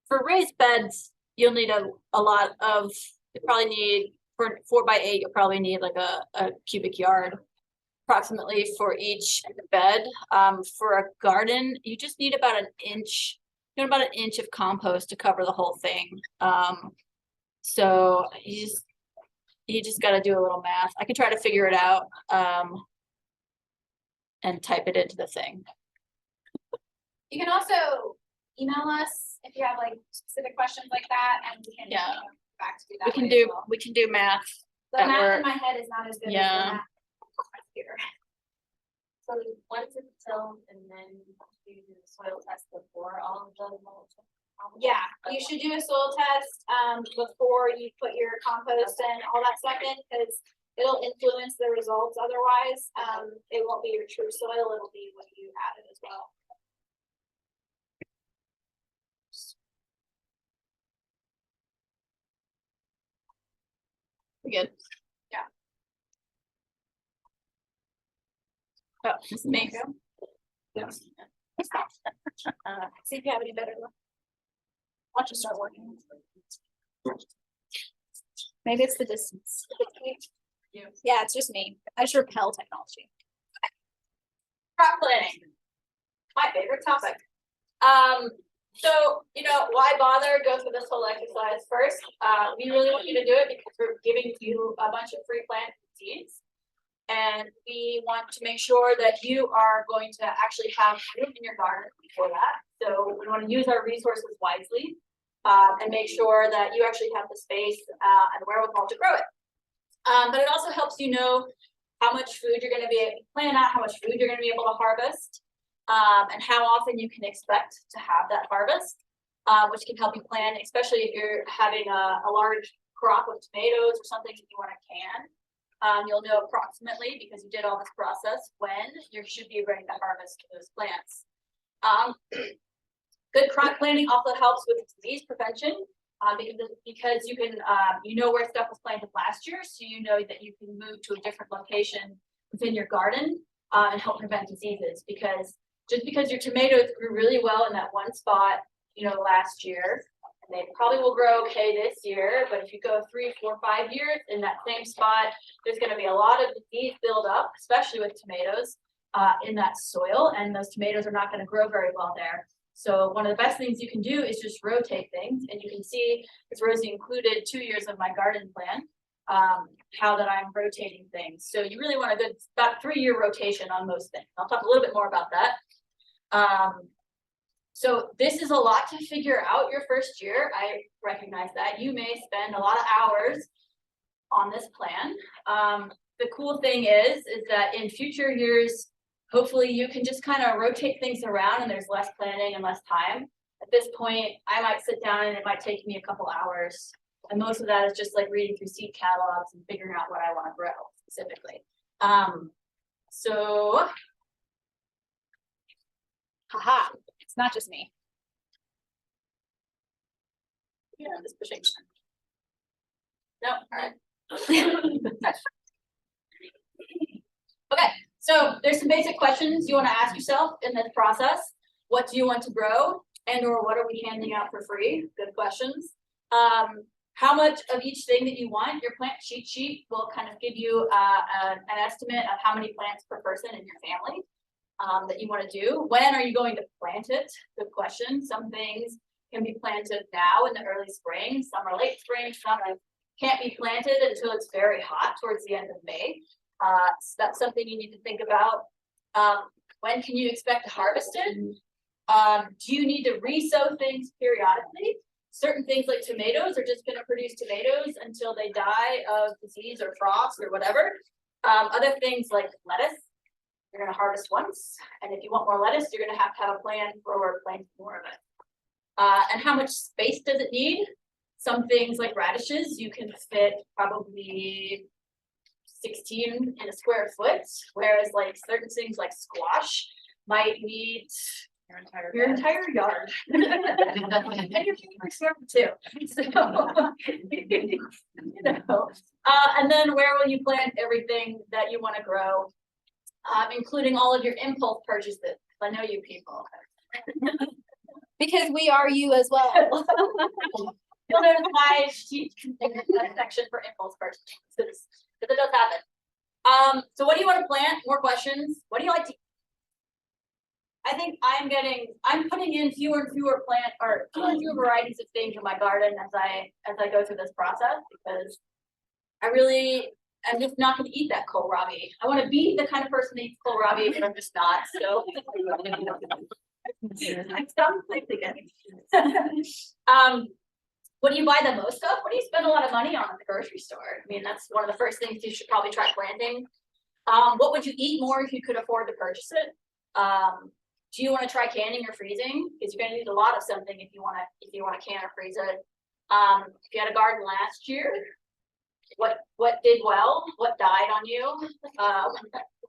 for raised beds, you'll need a lot of, you probably need, for 4 by 8, you'll probably need like a cubic yard. Approximately for each bed. For a garden, you just need about an inch, about an inch of compost to cover the whole thing. So you just gotta do a little math. I can try to figure it out. And type it into the thing. you can also email us if you have like specific questions like that and we can. Yeah. you know, Back to do that. We can way as do, well. we can do math. The at math in work. my head is not as good as the Yeah. math on my computer. So once it's tilled and then you do the soil test before all of the mulch? Yeah, you should do a soil test, before you put your compost and all that stuff in, because it'll influence the results otherwise. It won't be your true soil, it'll be what you added as well. We good? Yeah. Oh, this is me. See if you have any better luck. Watch it start working. Maybe it's the distance. Yeah, it's just me. I just repel technology. crop planning. My favorite topic. So, why bother go through this whole exercise first? We really want you to do it because we're giving you a bunch of free plant seeds. And we want to make sure that you are going to actually have room in your garden for that. So we want to use our resources wisely, and make sure that you actually have the space, and wherewithal to grow it. But it also helps you know how much food you're going to be able to plan out, how much food you're going to be able to harvest, and how often you can expect to have that harvest, which can help you plan, especially if you're having a large crop of tomatoes or something that you want to can. You'll know approximately, because you did all this process, when you should be ready to harvest those plants. Good crop planning also helps with disease prevention, because you can, where stuff was planted last year, so you know that you can move to a different location within your garden, and help prevent diseases. Because just because your tomatoes grew really well in that one spot, last year, and they probably will grow okay this year, but if you go 3, 4, 5 years in that same spot, there's going to be a lot of disease buildup, especially with tomatoes, in that soil, and those tomatoes are not going to grow very well there. So one of the best things you can do is just rotate things, and you can see, as Rosie included 2 years of my garden plan, how that I'm rotating things. So you really want a good, about 3-year rotation on most things. I'll talk a little bit more about that. So this is a lot to figure out your first year. I recognize that. You may spend a lot of hours on this plan. The cool thing is that in future years, hopefully you can just kind of rotate things around and there's less planning and less time. At this point, I might sit down and it might take me a couple hours. And most of that is just like reading through seed catalogs and figuring out what I want to grow specifically. Haha, it's not just me. Yeah, I'm just pushing. No, all right. Okay, so there's some basic questions you want to ask yourself in this process. What do you want to grow, and or what are we handing out for free? Good questions. How much of each thing that you want? Your plant cheat sheet will kind of give you an estimate of how many plants per person in your family that you want to do. When are you going to plant it? Good question. Some things can be planted now in the early spring. Some are late spring. Some can't be planted until it's very hot towards the end of May. So that's something you need to think about. When can you expect to harvest it? Do you need to re-sow things periodically? Certain things like tomatoes are just going to produce tomatoes until they die of disease or frost or whatever. Other things like lettuce, you're going to harvest once. And if you want more lettuce, you're going to have a plan for planting more of it. And how much space does it need? Some things like radishes, you can fit probably 16 in a square foot, whereas like certain things like squash might need your entire yard. And your square too. So, and then where will you plant everything that you want to grow, including all of your impulse purchases? I know you people. Because we are you as well. You'll notice my sheet contains a section for impulse purchases, because it does happen. So what do you want to plant? More questions. What do you like to eat? I think I'm putting in fewer and fewer varieties of things in my garden as I go through this process, because I'm just not going to eat that kohlrabi. I want to be the kind of person that eats kohlrabi, but I'm just not. So what do you buy the most of? What do you spend a lot of money on at the grocery store? I mean, that's one of the first things you should probably try planting. What would you eat more if you could afford to purchase it? Do you want to try canning or freezing? Because you're going to need a lot of something if you want to can or freeze it. If you had a garden last year, what did well? What died on you?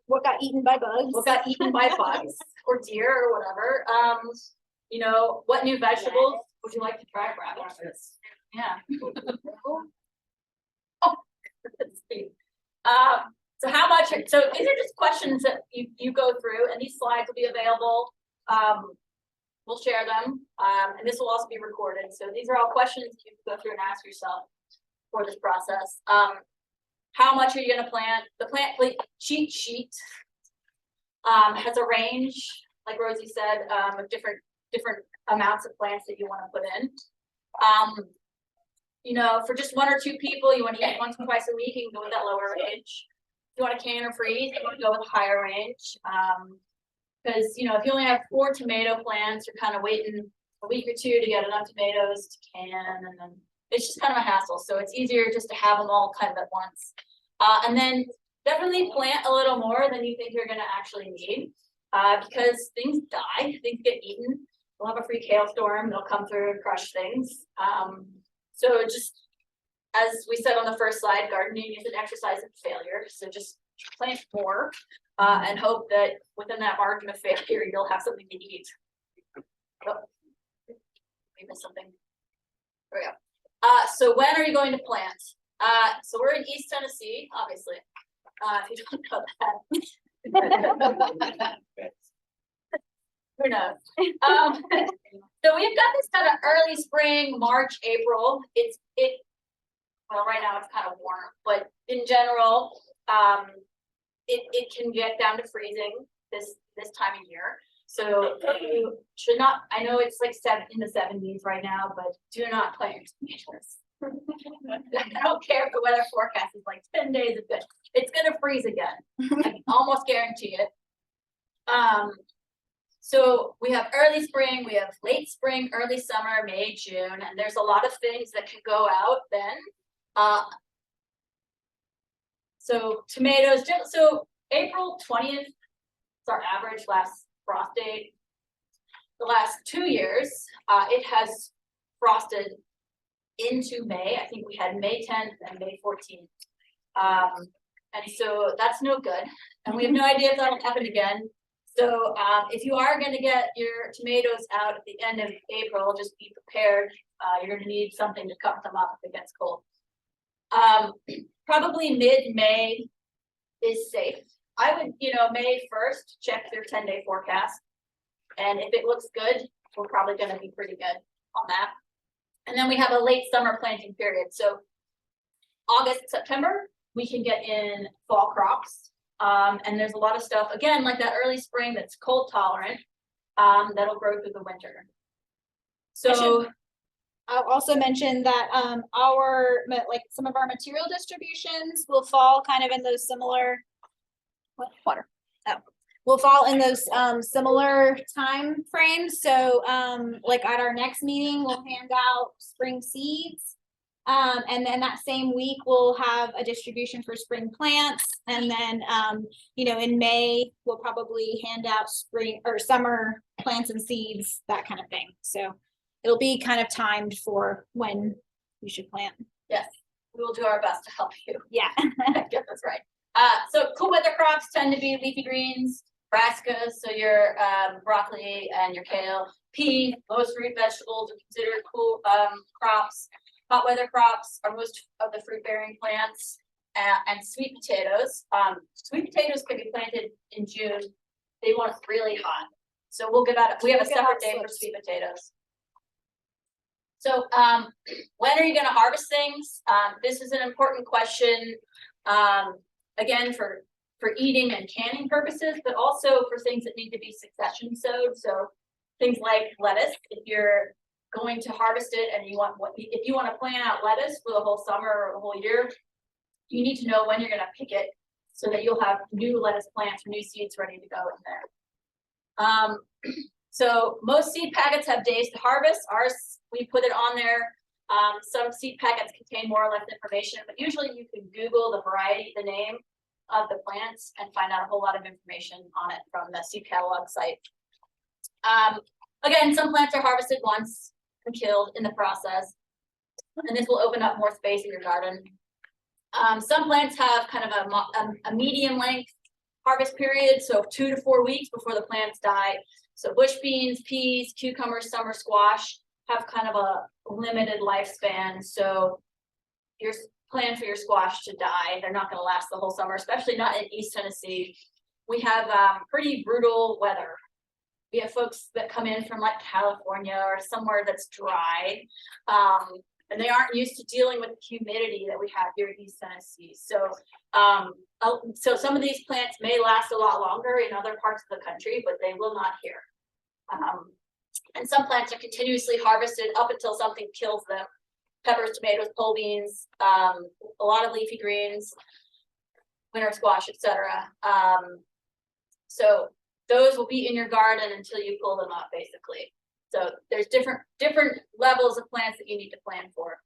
What got eaten by bugs? What got eaten by bugs or deer or whatever? What new vegetables would you like to try? Radishes. Yeah. Oh, let's see. So how much? So these are just questions that you go through, and these slides will be available. We'll share them, and this will also be recorded. So these are all questions you can go through and ask yourself for this process. How much are you going to plant? The plant cheat sheet It has a range, like Rosie said, of different amounts of plants that you wanna put in. You know, for just 1 or 2 people, you wanna eat once or twice a week, you can go with that lower range. If you want to can or freeze, you wanna go with a higher range. Cause you know, if you only have 4 tomato plants, you're kind of waiting a week or 2 to get enough tomatoes to can, and then it's just kind of a hassle, so it's easier just to have them all kind of at once. And then definitely plant a little more than you think you're gonna actually need, because things die, things get eaten. We'll have a freak hailstorm, they'll come through and crush things. So just, as we said on the first slide, gardening is an exercise in failure, so just plant more, and hope that within that margin of failure, you'll have something to eat. Oh, we missed something. There we go. So when are you going to plant? So we're in East Tennessee, obviously, if you don't know that. Who knows? So we've got this kind of early spring, March, April. Well, right now it's kind of warm, but in general, it can get down to freezing this time of year. So you should not, I know it's like in the 70s right now, but do not plant your tomatoes. I don't care if the weather forecast is like 10 days of good. It's gonna freeze again. I can almost guarantee it. So we have early spring, we have late spring, early summer, May, June, and there's a lot of things that can go out then. So tomatoes, so April 20th is our average last frost date. The last 2 years, it has frosted into May. I think we had May 10th and May 14th. And so that's no good. And we have no idea if that'll happen again. So if you are gonna get your tomatoes out at the end of April, just be prepared. You're gonna need something to cover them up if it gets cold. Probably mid-May is safe. I would, May 1st, check your 10-day forecast. And if it looks good, we're probably gonna be pretty good on that. And then we have a late summer planting period. So August, September, we can get in fall crops. And there's a lot of stuff, again, like that early spring that's cold tolerant, that'll grow through the winter. So I'll also mention that some of our material distributions will fall kind of in those similar will fall in those similar time frames. So like at our next meeting, we'll hand out spring seeds. And then that same week we'll have a distribution for spring plants. And then in May, we'll probably hand out spring or summer plants and seeds, that kind of thing. So it'll be kind of timed for when you should plant. yes, we will do our best to help you. Yeah. Get this right. So cool weather crops tend to be leafy greens, brassicas, so your broccoli and your kale, pea, most root vegetables are considered cool crops. Hot weather crops are most of the fruit bearing plants, and sweet potatoes. Sweet potatoes can be planted in June. They want it really hot. So we have a separate day for sweet potatoes. So when are you gonna harvest things? This is an important question, again, for eating and canning purposes, but also for things that need to be succession sowed. So things like lettuce, if you're going to harvest it and if you want to plan out lettuce for the whole summer or the whole year, you need to know when you're going to pick it so that you'll have new lettuce plants or new seeds ready to go in there. So most seed packets have days to harvest. Ours, we put it on there. Some seed packets contain more or less information, but usually you can Google the variety, the name of the plants, and find out a whole lot of information on it from the seed catalog site. Again, some plants are harvested once and killed in the process, and this will open up more space in your garden. Some plants have kind of a medium length harvest period, so 2 to 4 weeks before the plants die. So bush beans, peas, cucumbers, summer squash have kind of a limited lifespan. So your plan for your squash to die, they're not going to last the whole summer, especially not in East Tennessee. We have pretty brutal weather. We have folks that come in from like California or somewhere that's dry. and they aren't used to dealing with the humidity that we have here in East Tennessee. So, so some of these plants may last a lot longer in other parts of the country, but they will not here. And some plants are continuously harvested up until something kills them. Peppers, tomatoes, pole beans, a lot of leafy greens, winter squash, etc. So those will be in your garden until you pull them up, basically. So there's different levels of plants that you need to plan for.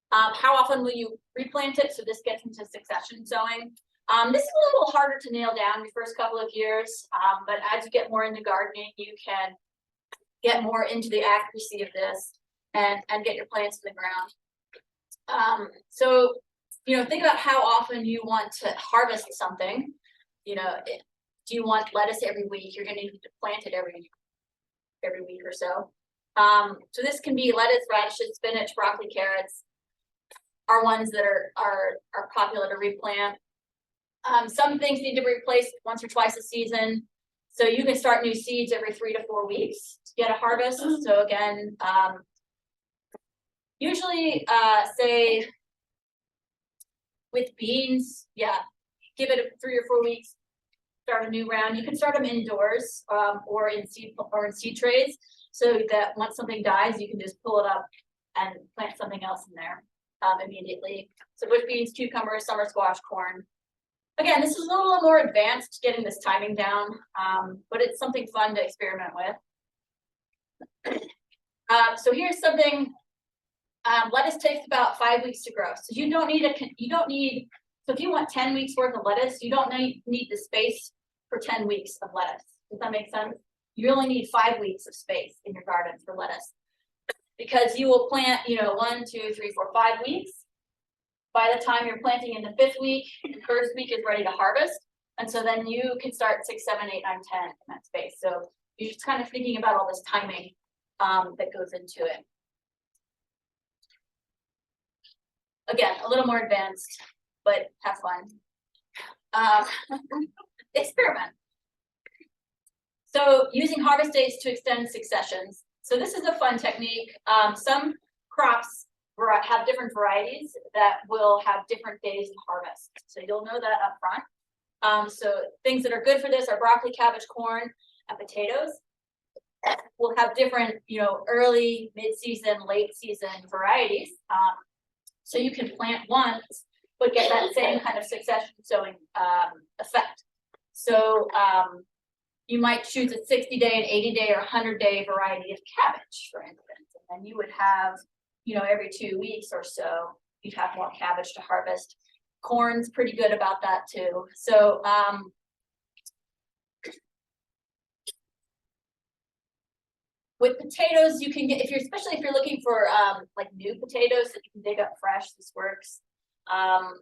How often will you replant it? So this gets into succession sowing. This is a little harder to nail down the first couple of years, but as you get more into gardening, you can get more into the accuracy of this and get your plants in the ground. So, you know, think about how often you want to harvest something. You know, do you want lettuce every week? You're going to need to plant it every week or so. So this can be lettuce, radishes, spinach, broccoli, carrots are ones that are popular to replant. Some things need to be replaced once or twice a season. So you can start new seeds every 3 to 4 weeks to get a harvest. So again, usually say with beans, yeah, give it 3 or 4 weeks, start a new round. You can start them indoors or in seed trays, so that once something dies, you can just pull it up and plant something else in there immediately. So bush beans, cucumbers, summer squash, corn. Again, this is a little more advanced getting this timing down, but it's something fun to experiment with. So here's something. Lettuce takes about 5 weeks to grow. So you don't need so if you want 10 weeks worth of lettuce, you don't need the space for 10 weeks of lettuce. Does that make sense? You only need 5 weeks of space in your garden for lettuce, because you will plant, 1, 2, 3, 4, 5 weeks. By the time you're planting in the 5th week, the 1st week is ready to harvest. And so then you can start 6, 7, 8, 9, 10 in that space. So you're just kind of thinking about all this timing that goes into it. Again, a little more advanced, but have fun. Experiment. So using harvest dates to extend successions. So this is a fun technique. Some crops have different varieties that will have different days of harvest. So you'll know that up front. So things that are good for this are broccoli, cabbage, corn, and potatoes. We'll have different, early, mid-season, late season varieties. So you can plant once, but get that same kind of succession sowing effect. So you might choose a 60-day, an 80-day, or 100-day variety of cabbage, for instance. And then you would have, every 2 weeks or so, you'd have more cabbage to harvest. Corn's pretty good about that too. So with potatoes, you can get, especially if you're looking for like new potatoes that you can dig up fresh, this works. Trying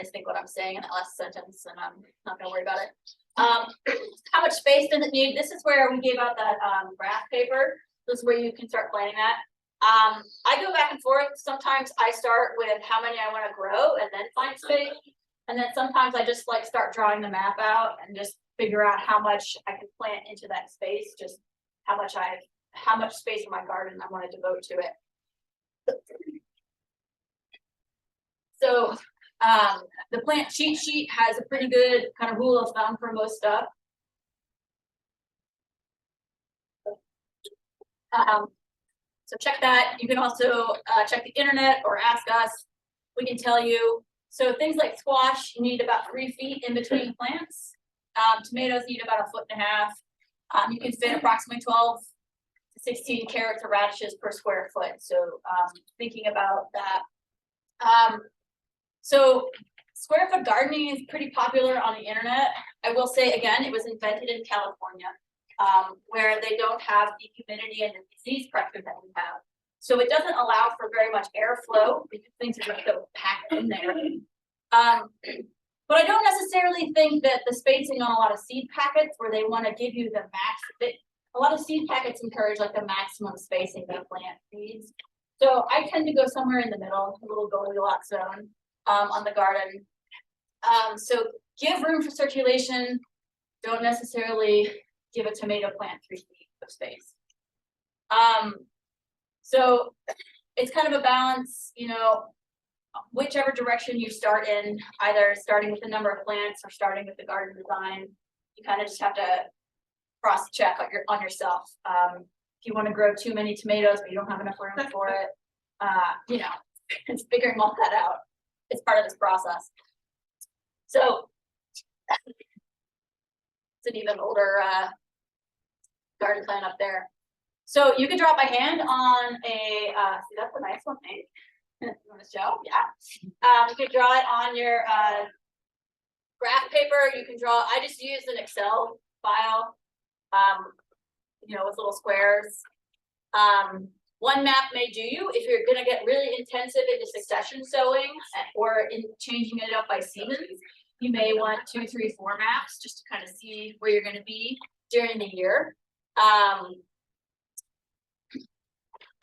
to think what I'm saying in that last sentence, and I'm not gonna worry about it. How much space does it need? This is where we gave out that graph paper. This is where you can start planning that. I go back and forth. Sometimes I start with how many I want to grow and then find space. And then sometimes I just like start drawing the map out and just figure out how much I can plant into that space, just how much space in my garden I want to devote to it. So the plant cheat sheet has a pretty good kind of rule of thumb for most stuff. So check that. You can also check the internet or ask us. We can tell you. So things like squash, you need about 3 feet in between plants. Tomatoes need about 1.5 feet. You can fit approximately 12 to 16 carrots or radishes per square foot. So thinking about that. So square foot gardening is pretty popular on the internet. I will say again, it was invented in California, where they don't have the humidity and the disease pressure that we have. So it doesn't allow for very much airflow because things are just so packed in there. But I don't necessarily think that the spacing on a lot of seed packets where they want to give you the max, a lot of seed packets encourage like the maximum spacing that a plant needs. So I tend to go somewhere in the middle, a little Goldilocks zone on the garden. So give room for circulation. Don't necessarily give a tomato plant 3 feet of space. So it's kind of a balance, you know, whichever direction you start in, either starting with the number of plants or starting with the garden design, you kind of just have to cross check on yourself. If you want to grow too many tomatoes, but you don't have enough room for it, you know, it's figuring all that out. It's part of this process. So it's an even older garden plan up there. So you can draw it by hand on a, see, that's a nice one, Hank. You want to show? Yeah. You can draw it on your graph paper. You can draw, I just use an Excel file, you know, with little squares. One map may do you if you're gonna get really intensive into succession sowing or in changing it up by seasons. You may want 2, 3, 4 maps just to kind of see where you're gonna be during the year.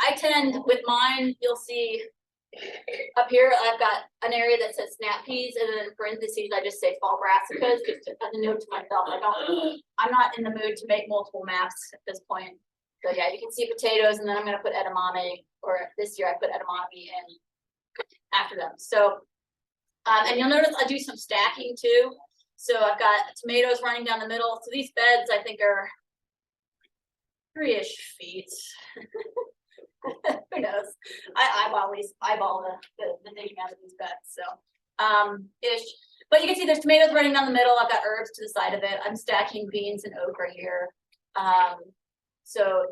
I tend, with mine, you'll see up here, I've got an area that says snap peas, and then in parentheses, I just say fall brassicas, just as a note to myself. I'm not in the mood to make multiple maps at this point. So yeah, you can see potatoes, and then I'm gonna put edamame, or this year I put edamame in after them. So, and you'll notice I do some stacking too. So I've got tomatoes running down the middle. So these beds I think are 3-ish feet. Who knows? I eyeball the digging out of these beds, so ish. But you can see there's tomatoes running down the middle. I've got herbs to the side of it. I'm stacking beans and okra here. So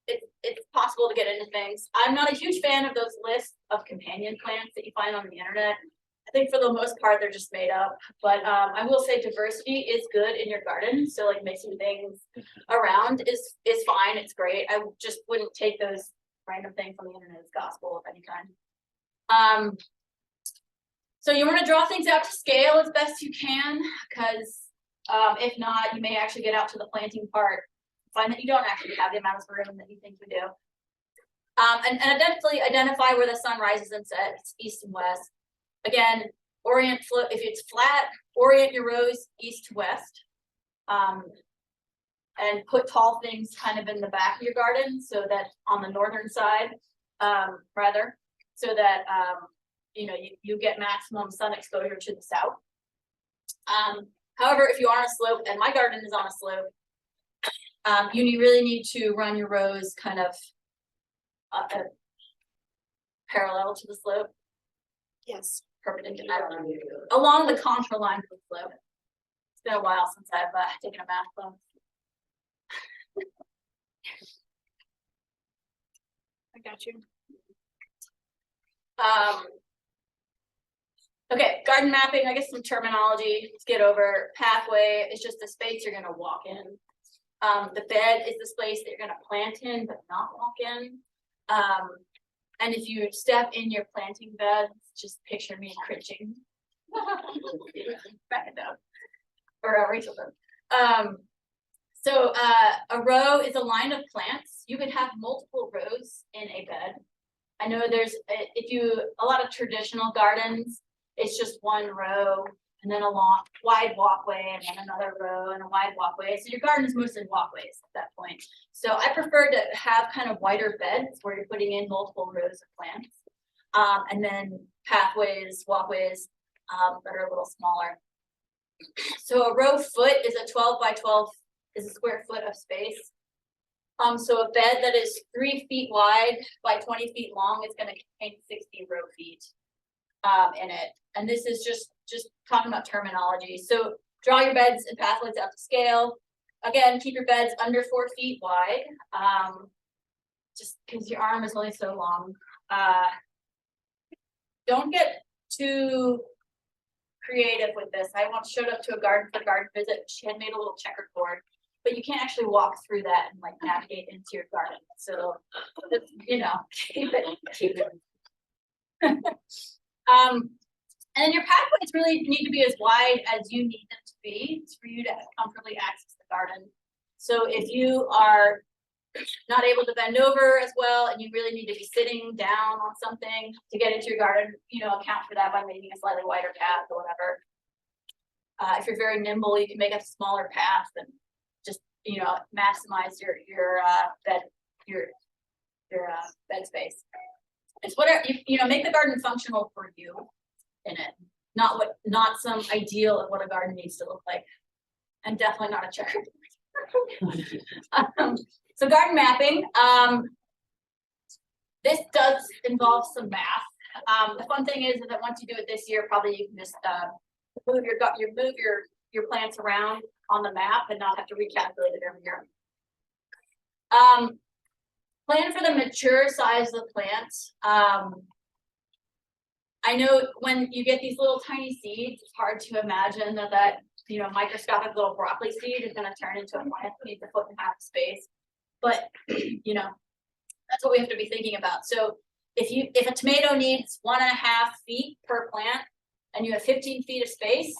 it's possible to get into things. I'm not a huge fan of those lists of companion plants that you find on the internet. I think for the most part they're just made up. But I will say diversity is good in your garden. So like mixing things around is fine. It's great. I just wouldn't take those random thing from the internet as gospel of any kind. So you want to draw things out to scale as best you can, because if not, you may actually get out to the planting part, find that you don't actually have the amount of room that you think you do. And definitely identify where the sun rises and sets, east and west. Again, orient flow. If it's flat, orient your rows east to west. And put tall things kind of in the back of your garden, so that on the northern side, rather, so that you know, you get maximum sun exposure to the south. However, if you are on a slope, and my garden is on a slope, you really need to run your rows kind of parallel to the slope. Yes, perpendicular along the contour line of the slope. It's been a while since I've taken a math class. I got you. Okay, garden mapping, I guess some terminology, let's get over. Pathway is just the space you're gonna walk in. The bed is the space that you're gonna plant in, but not walk in. And if you step in your planting beds, just picture me cringing. Back it up. Or Rachel does. So a row is a line of plants. You could have multiple rows in a bed. I know there's, a lot of traditional gardens, it's just one row and then a long, wide walkway and then another row and a wide walkway. So your garden is mostly walkways at that point. So I prefer to have kind of wider beds where you're putting in multiple rows of plants. And then pathways, walkways that are a little smaller. So a row foot is a 12 by 12 is a square foot of space. So a bed that is 3 feet wide by 20 feet long is going to contain 60 row feet in it. And this is just talking about terminology. So draw your beds and pathways out to scale. Again, keep your beds under 4 feet wide, just because your arm is only so long. Don't get too creative with this. I once showed up to a garden for a garden visit. She had made a little checkerboard, but you can't actually walk through that and like navigate into your garden. So, you know, keep it. And then your pathways really need to be as wide as you need them to be for you to comfortably access the garden. So if you are not able to bend over as well, and you really need to be sitting down on something to get into your garden, you know, account for that by making a slightly wider path or whatever. If you're very nimble, you can make a smaller path and just, you know, maximize your bed, your bed space. It's whatever, you know, make the garden functional for you in it, not some ideal of what a garden needs to look like. And definitely not a checker. So garden mapping, this does involve some math. The fun thing is that once you do it this year, probably you can just move your plants around on the map and not have to recalculate it every year. Plan for the mature size of the plants. I know when you get these little tiny seeds, it's hard to imagine that you know, microscopic little broccoli seed is gonna turn into a plant that needs 1.5 foot space. But you know, that's what we have to be thinking about. So if a tomato needs 1.5 feet per plant and you have 15 feet of space.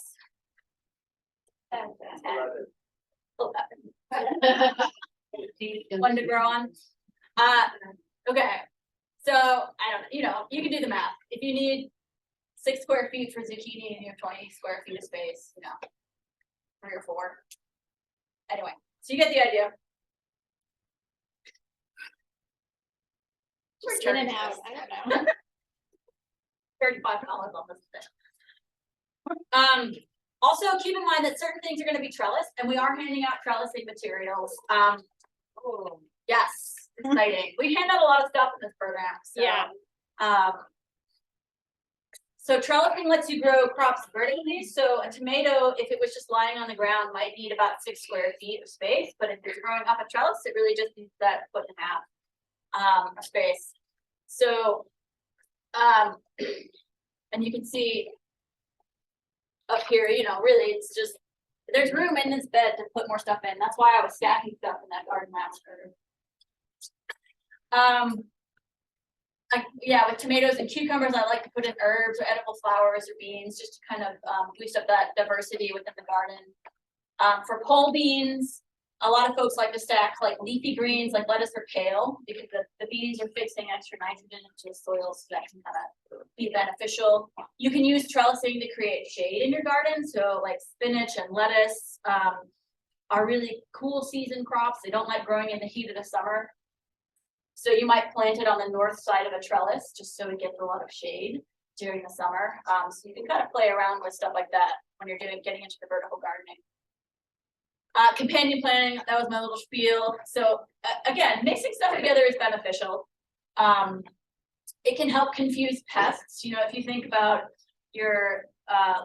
One to grow on. Okay. So I don't know, you know, you can do the math. If you need 6 square feet for zucchini and you have 20 square feet of space, you know, 3 or 4. Anyway, so you get the idea. In and out, I don't know. $35 on this thing. Also keep in mind that certain things are going to be trellis, and we are handing out trellising materials. Yes, exciting. We hand out a lot of stuff in this program. So, Yeah. So trellising lets you grow crops vertically. So a tomato, if it was just lying on the ground, might need about 6 square feet of space. But if it's growing up a trellis, it really just needs that 1.5 foot of space. So, and you can see up here, you know, really it's just, there's room in this bed to put more stuff in. That's why I was stacking stuff in that garden master. Yeah, with tomatoes and cucumbers, I like to put in herbs or edible flowers or beans just to kind of boost up that diversity within the garden. For pole beans, a lot of folks like to stack like leafy greens like lettuce or kale because the beans are fixing extra nitrogen into the soil, so that can kind of be beneficial. You can use trellising to create shade in your garden. So like spinach and lettuce are really cool season crops. They don't like growing in the heat of the summer. So you might plant it on the north side of a trellis just so it gets a lot of shade during the summer. So you can kind of play around with stuff like that when you're getting into the vertical gardening. Companion planting, that was my little spiel. So again, mixing stuff together is beneficial. It can help confuse pests. You know, if you think about your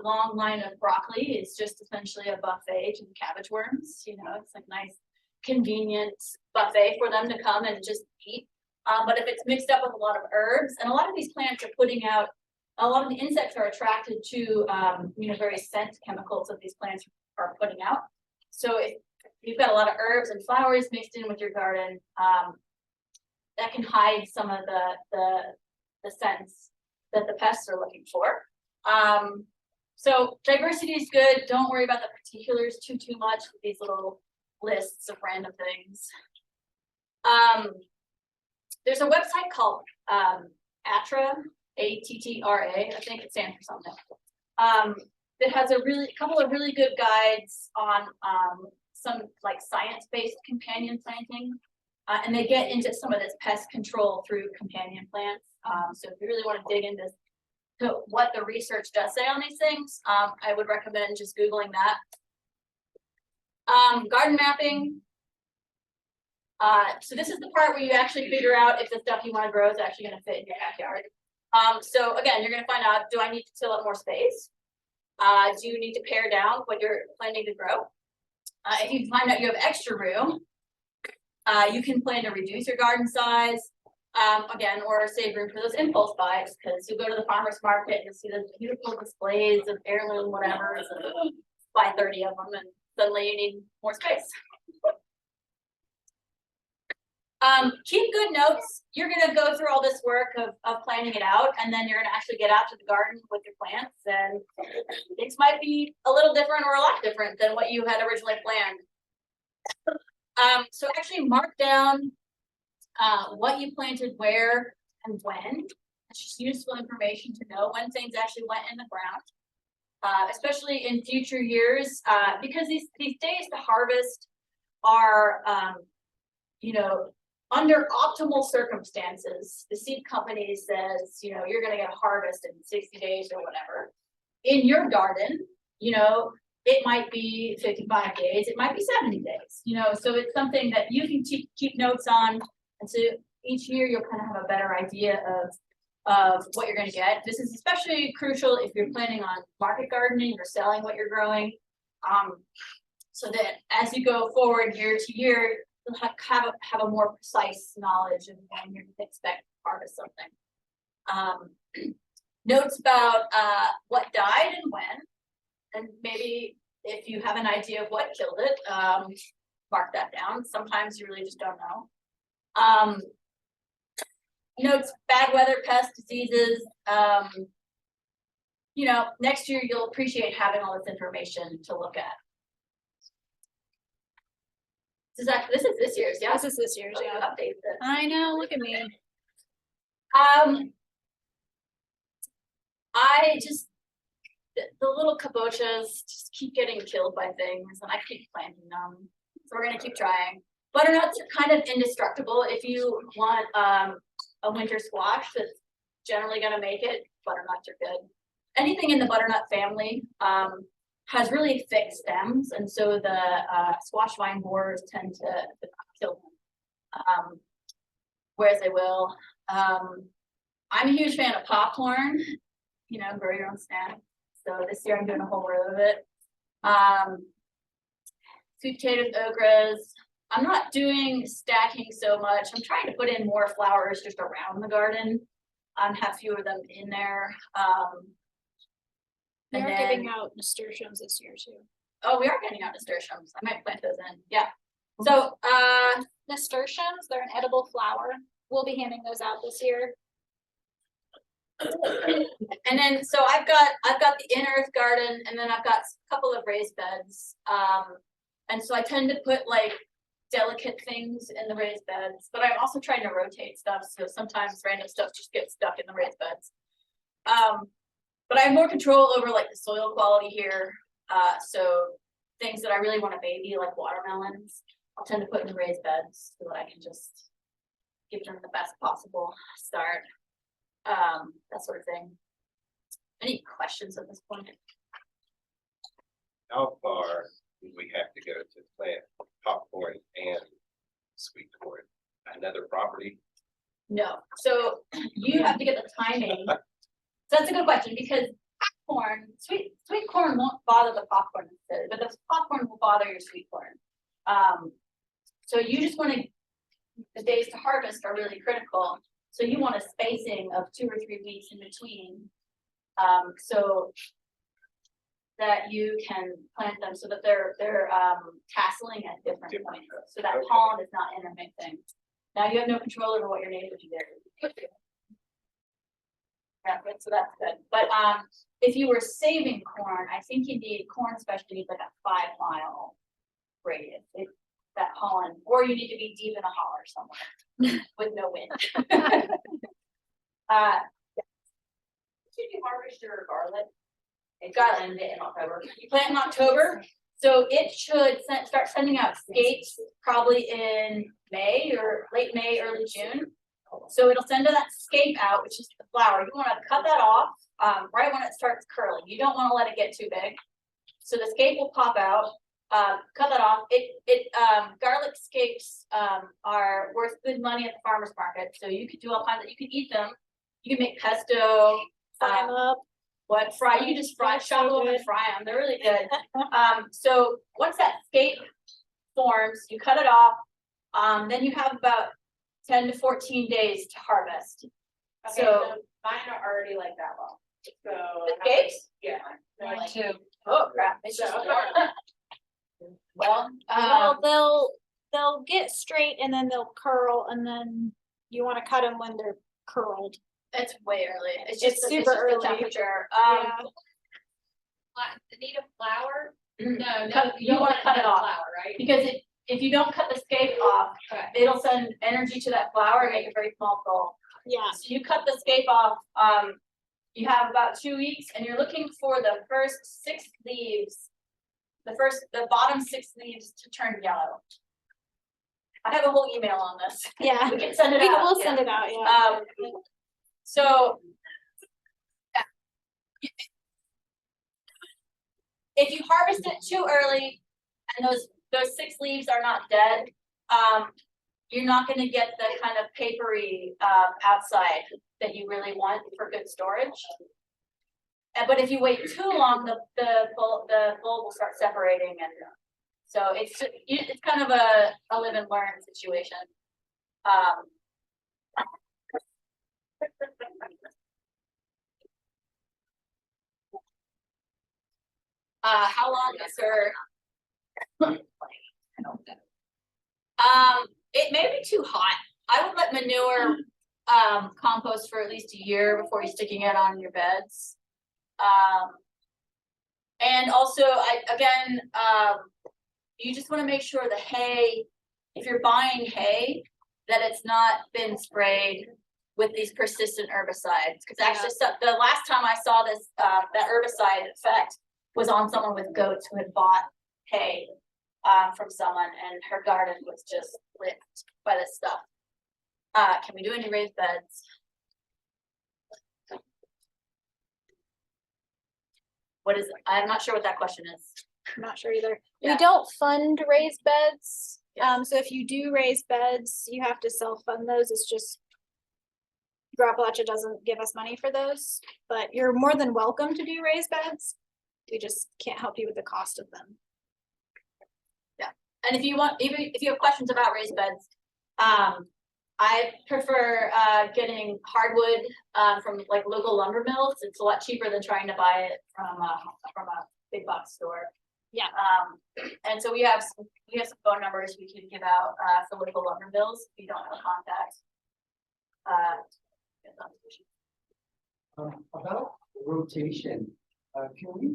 long line of broccoli, it's just essentially a buffet to cabbage worms. You know, it's like nice convenient buffet for them to come and just eat. But if it's mixed up with a lot of herbs, and a lot of these plants are putting out, a lot of the insects are attracted to you know, very scent chemicals that these plants are putting out. So if you've got a lot of herbs and flowers mixed in with your garden, that can hide some of the scents that the pests are looking for. So diversity is good. Don't worry about the particulars too much with these little lists of random things. There's a website called ATTRA, A-T-T-R-A, I think it stands for something. That has a couple of really good guides on some like science-based companion planting. And they get into some of this pest control through companion plants. So if you really want to dig into what the research does say on these things, I would recommend just Googling that. Garden mapping. So this is the part where you actually figure out if the stuff you want to grow is actually going to fit in your backyard. So again, you're going to find out, do I need to till up more space? Do you need to pare down what you're planning to grow? If you find out you have extra room, you can plan to reduce your garden size, again, or save room for those impulse buys, because you go to the farmer's market and you see those beautiful displays of heirloom whatever, and buy 30 of them, and suddenly you need more space. Keep good notes. You're going to go through all this work of planning it out, and then you're going to actually get out to the garden with your plants, and things might be a little different or a lot different than what you had originally planned. So actually mark down what you planted where and when. It's just useful information to know when things actually went in the ground, especially in future years, because these days to harvest are, you know, under optimal circumstances, the seed company says, you know, you're gonna get a harvest in 60 days or whatever. In your garden, you know, it might be 55 days, it might be 70 days, you know, so it's something that you can keep notes on. And so each year you'll kind of have a better idea of what you're gonna get. This is especially crucial if you're planning on market gardening or selling what you're growing. So that as you go forward year to year, you'll have a more precise knowledge of when you can expect to harvest something. Notes about what died and when, and maybe if you have an idea of what killed it, mark that down. Sometimes you really just don't know. Notes bad weather, pests, diseases. You know, next year you'll appreciate having all this information to look at. This is this year's, yeah. This is this year's, yeah. Update this. I know, look at me. I just, the little kabochas just keep getting killed by things and I keep planting them. So we're gonna keep trying. Butternuts are kind of indestructible. If you want a winter squash that's generally gonna make it, butternuts are good. Anything in the butternut family has really thick stems, and so the squash vine borers tend to kill them. Whereas they will. I'm a huge fan of popcorn. You know, grow your own snack. So this year I'm doing a whole row of it. Sweet potatoes, okras. I'm not doing stacking so much. I'm trying to put in more flowers just around the garden. Have fewer of them in there. We And are then- giving out nasturtiums this year too. Oh, we are getting out nasturtiums. I might plant those in. Yeah. So, Nasturtiums, they're an edible flower. We'll be handing those out this year. and then, so I've got the in earth garden, and then I've got a couple of raised beds. And so I tend to put like delicate things in the raised beds, but I'm also trying to rotate stuff. So sometimes random stuff just gets stuck in the raised beds. But I have more control over like the soil quality here. So things that I really want to baby, like watermelons, I'll tend to put in the raised beds so that I can just give them the best possible start. That sort of thing. Any questions at this point? How far do we have to go to plant popcorn and sweet corn? Another property? No, so you have to get the timing. So that's a good question, because corn, sweet corn won't bother the popcorn necessarily, but the popcorn will bother your sweet corn. So you just wanna, the days to harvest are really critical, so you want a spacing of 2 or 3 weeks in between. So that you can plant them so that they're tasseling at different points, so that Okay. pollen is not intermixing. Now you have no control over what your neighbors do. Yeah, so that's good, but if you were saving corn, I think you need, corn especially needs like a 5-mile radius. That pollen, or you need to be deep in a holler somewhere with no wind. Should you harvest your garlic? It got ended in October. You plant in October, so it should start sending out scapes probably in May or late May, early June. So it'll send that scape out, which is the flower. You want to cut that off right when it starts curling. You don't want to let it get too big. So the scape will pop out. Cut that off. Garlic scapes are worth good money at the farmer's market. So you could do all kinds of, you can eat them. You can make pesto. Fry 'em up. Fry? You can just chop them and fry them. They're really good. So once that scape forms, you cut it off. Then you have about 10 to 14 days to harvest. Okay, so mine are already like that long. So. The scapes? Yeah. they're Mine like- too. Oh crap. It's just. Well, Well, they'll get straight and then they'll curl, and then you wanna cut them when they're curled. it's way early. It's It's just super the early. temperature. Yeah. Need a flower? Mm, No, cut- you wanna cut it off. Flower, right? Because if you don't cut the scape off, Okay. it'll send energy to that flower and make a very small bulb. Yeah. So you cut the scape off, you have about 2 weeks, and you're looking for the first 6 leaves. The bottom 6 leaves to turn yellow. I have a whole email on this. Yeah, We can send it out. we'll yeah. send it out, yeah. So. If you harvest it too early and those 6 leaves are not dead, you're not gonna get the kind of papery, outside that you really want for good storage. But if you wait too long, the bulb will start separating and so it's kind of a live and learn situation. How long is her? It may be too hot. I would let manure, compost for at least a year before you're sticking it on your beds. And also, you just wanna make sure the hay, if you're buying hay, that it's not been sprayed with these persistent herbicides. Cause actually, the last time I saw this, that herbicide effect was on someone with goats who had bought hay, from someone and her garden was just lit by this stuff. Can we do any raised beds? What is, I'm not sure what that question is. I'm not sure either. Yeah. We don't fund raised beds. So if you do raise beds, you have to self-fund those. It's just Grow Appalachia doesn't give us money for those, but you're more than welcome to do raised beds. We just can't help you with the cost of them. And if you want, even if you have questions about raised beds, I prefer getting hardwood from like local lumber mills. It's a lot cheaper than trying to buy it from a big box store. Yeah. And so we have some phone numbers we can give out for local lumber mills if you don't have a contact. About rotation, can we,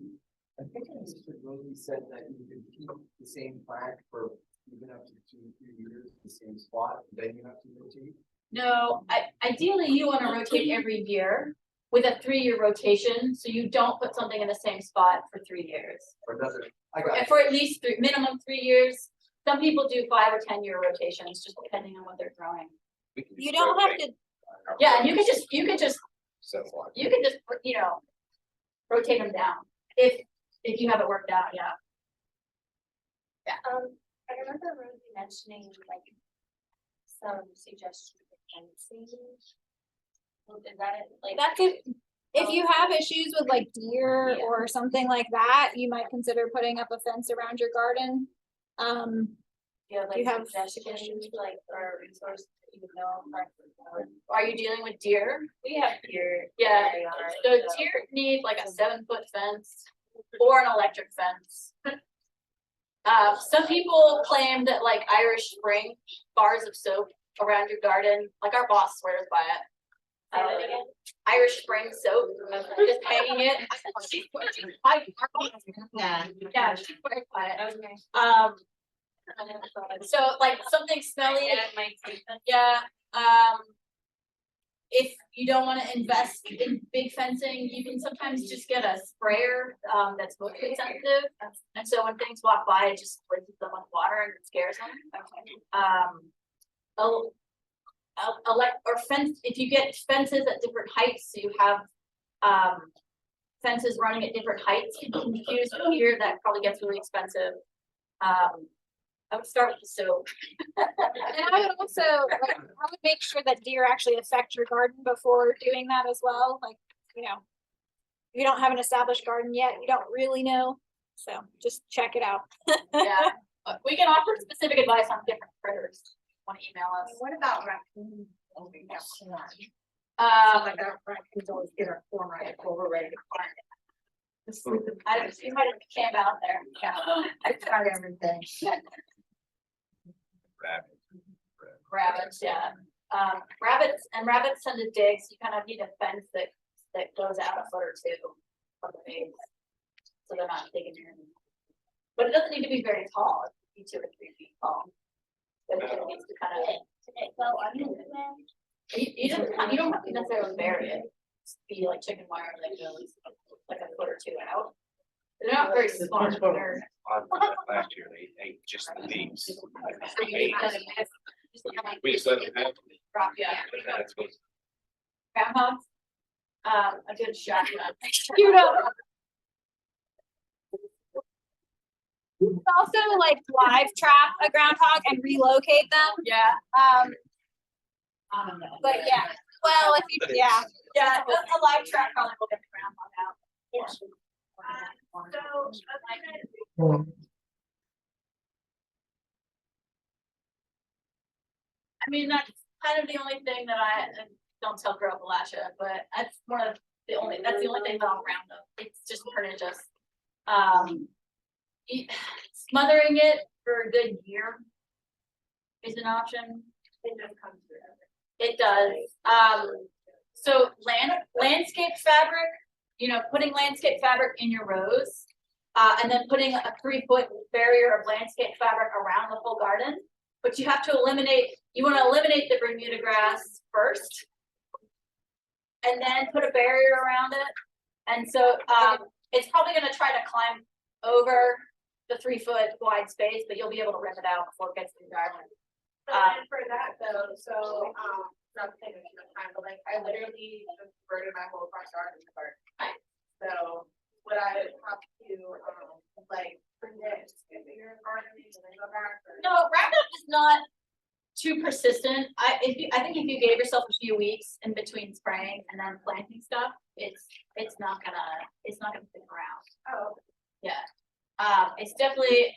I think Mr. Rosie said that you can keep the same plant for even up to 2 or 3 years, the same spot, then you have to rotate? No, ideally you want to rotate every year with a 3-year rotation, so you don't put something in the same spot for 3 years. Or does it? I got it. For at least minimum 3 years. Some people do 5 or 10-year rotations, just depending on what they're growing. You don't have to, Yeah, and you could just, So what? you can just, rotate them down if you have it worked out, yeah. I remember Rosie mentioning like some suggestions of fencing. Is that it? Like that's if you have issues with like deer or something like that, you might consider putting up a fence around your garden. You have suggestions like or resources that you know? Are you dealing with deer? we have deer. Yeah, very hard, so deer need like a 7-foot fence or an electric fence. Some people claim that like Irish Spring bars of soap around your garden, like our boss swears by it. Say that again? Irish Spring soap, just hanging it. Yeah, she swears by it. Okay. So like something smelly, yeah, if you don't wanna invest in big fencing, you can sometimes just get a sprayer, that's motion sensitive. And so when things walk by, it just rinses them with water and it scares them. Or fence, if you get fences at different heights, so you have, fences running at different heights, you can use here, that probably gets really expensive. I would start with the soap. And I would also, like, I would make sure that deer actually affect your garden before doing that as well, like, if you don't have an established garden yet, you don't really know, so just check it out. Yeah, we can offer specific advice on different critters. Want to email us? What about raccoons? Like our raccoons always get our corn right before we're ready to plant. you might have to camp out there. Yeah. I tried everything. Rabbits, yeah. Rabbits tend to dig, so you kind of need a fence that goes out a foot or two from the base. So they're not digging in. But it doesn't need to be very tall, it can be 2 or 3 feet tall. But it needs to kind of. You don't have to necessarily bury it. Just be like chicken wire, like a foot or two out. They're not very smart. They're- Last year, they ate just the leaves. We just let them have. Yeah. That's what. Groundhogs. A good shot. You know. You can also like live trap a groundhog and relocate them. Yeah. But yeah, well, if you, yeah. Yeah, a live track probably will get the groundhog out. I mean, that's kind of the only thing that don't tell girl Appalachia, but that's that's the only thing that I'll round up. It's just pernicious. Smothering it for a good year is an option. It just comes through. It does. So landscape fabric, putting landscape fabric in your rows, and then putting a 3-foot barrier of landscape fabric around the whole garden. But you have to you want to eliminate the Bermuda grass first, and then put a barrier around it. And so, it's probably going to try to climb over the 3-foot wide space, but you'll be able to rip it out before it gets to the garden. And for that though, so, not taking too much time, but like, I literally just converted my whole front yard into garden. Right. So, would I have to, like, predict if you're gardening and then go back? Or? No, Roundup is not too persistent. I think if you gave yourself a few weeks in between spraying and then planting stuff, it's not gonna stick around. Oh, Yeah. It's definitely,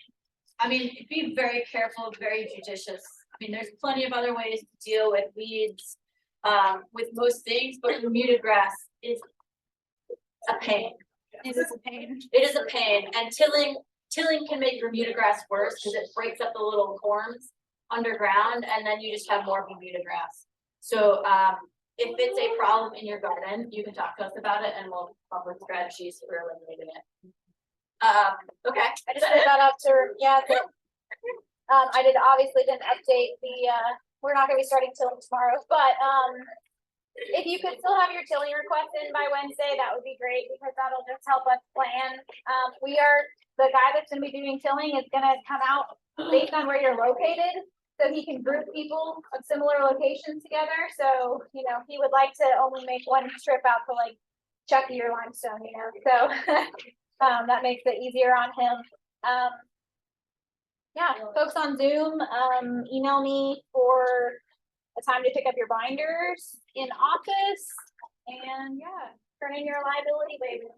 I mean, be very careful, very judicious. I mean, there's plenty of other ways to deal with weeds, with most things, but Bermuda grass is a pain. It is a pain. It is a pain, and tilling can make Bermuda grass worse because it breaks up the little corms underground, and then you just have more Bermuda grass. So, if it's a problem in your garden, you can talk to us about it, and we'll come up with strategies for eliminating it. Okay. I just put that up to, yeah, I didn't update the, we're not gonna be starting tilling tomorrow, but, if you could still have your tilling request in by Wednesday, that would be great, because that'll just help us plan. The guy that's gonna be doing tilling is gonna come out based on where you're located, so he can group people of similar locations together, so, he would like to only make one trip out to like Chucky or Limestone, so, that makes it easier on him. Yeah, folks on Zoom, email me for a time to pick up your binders in office, and yeah, turn in your liability waiver.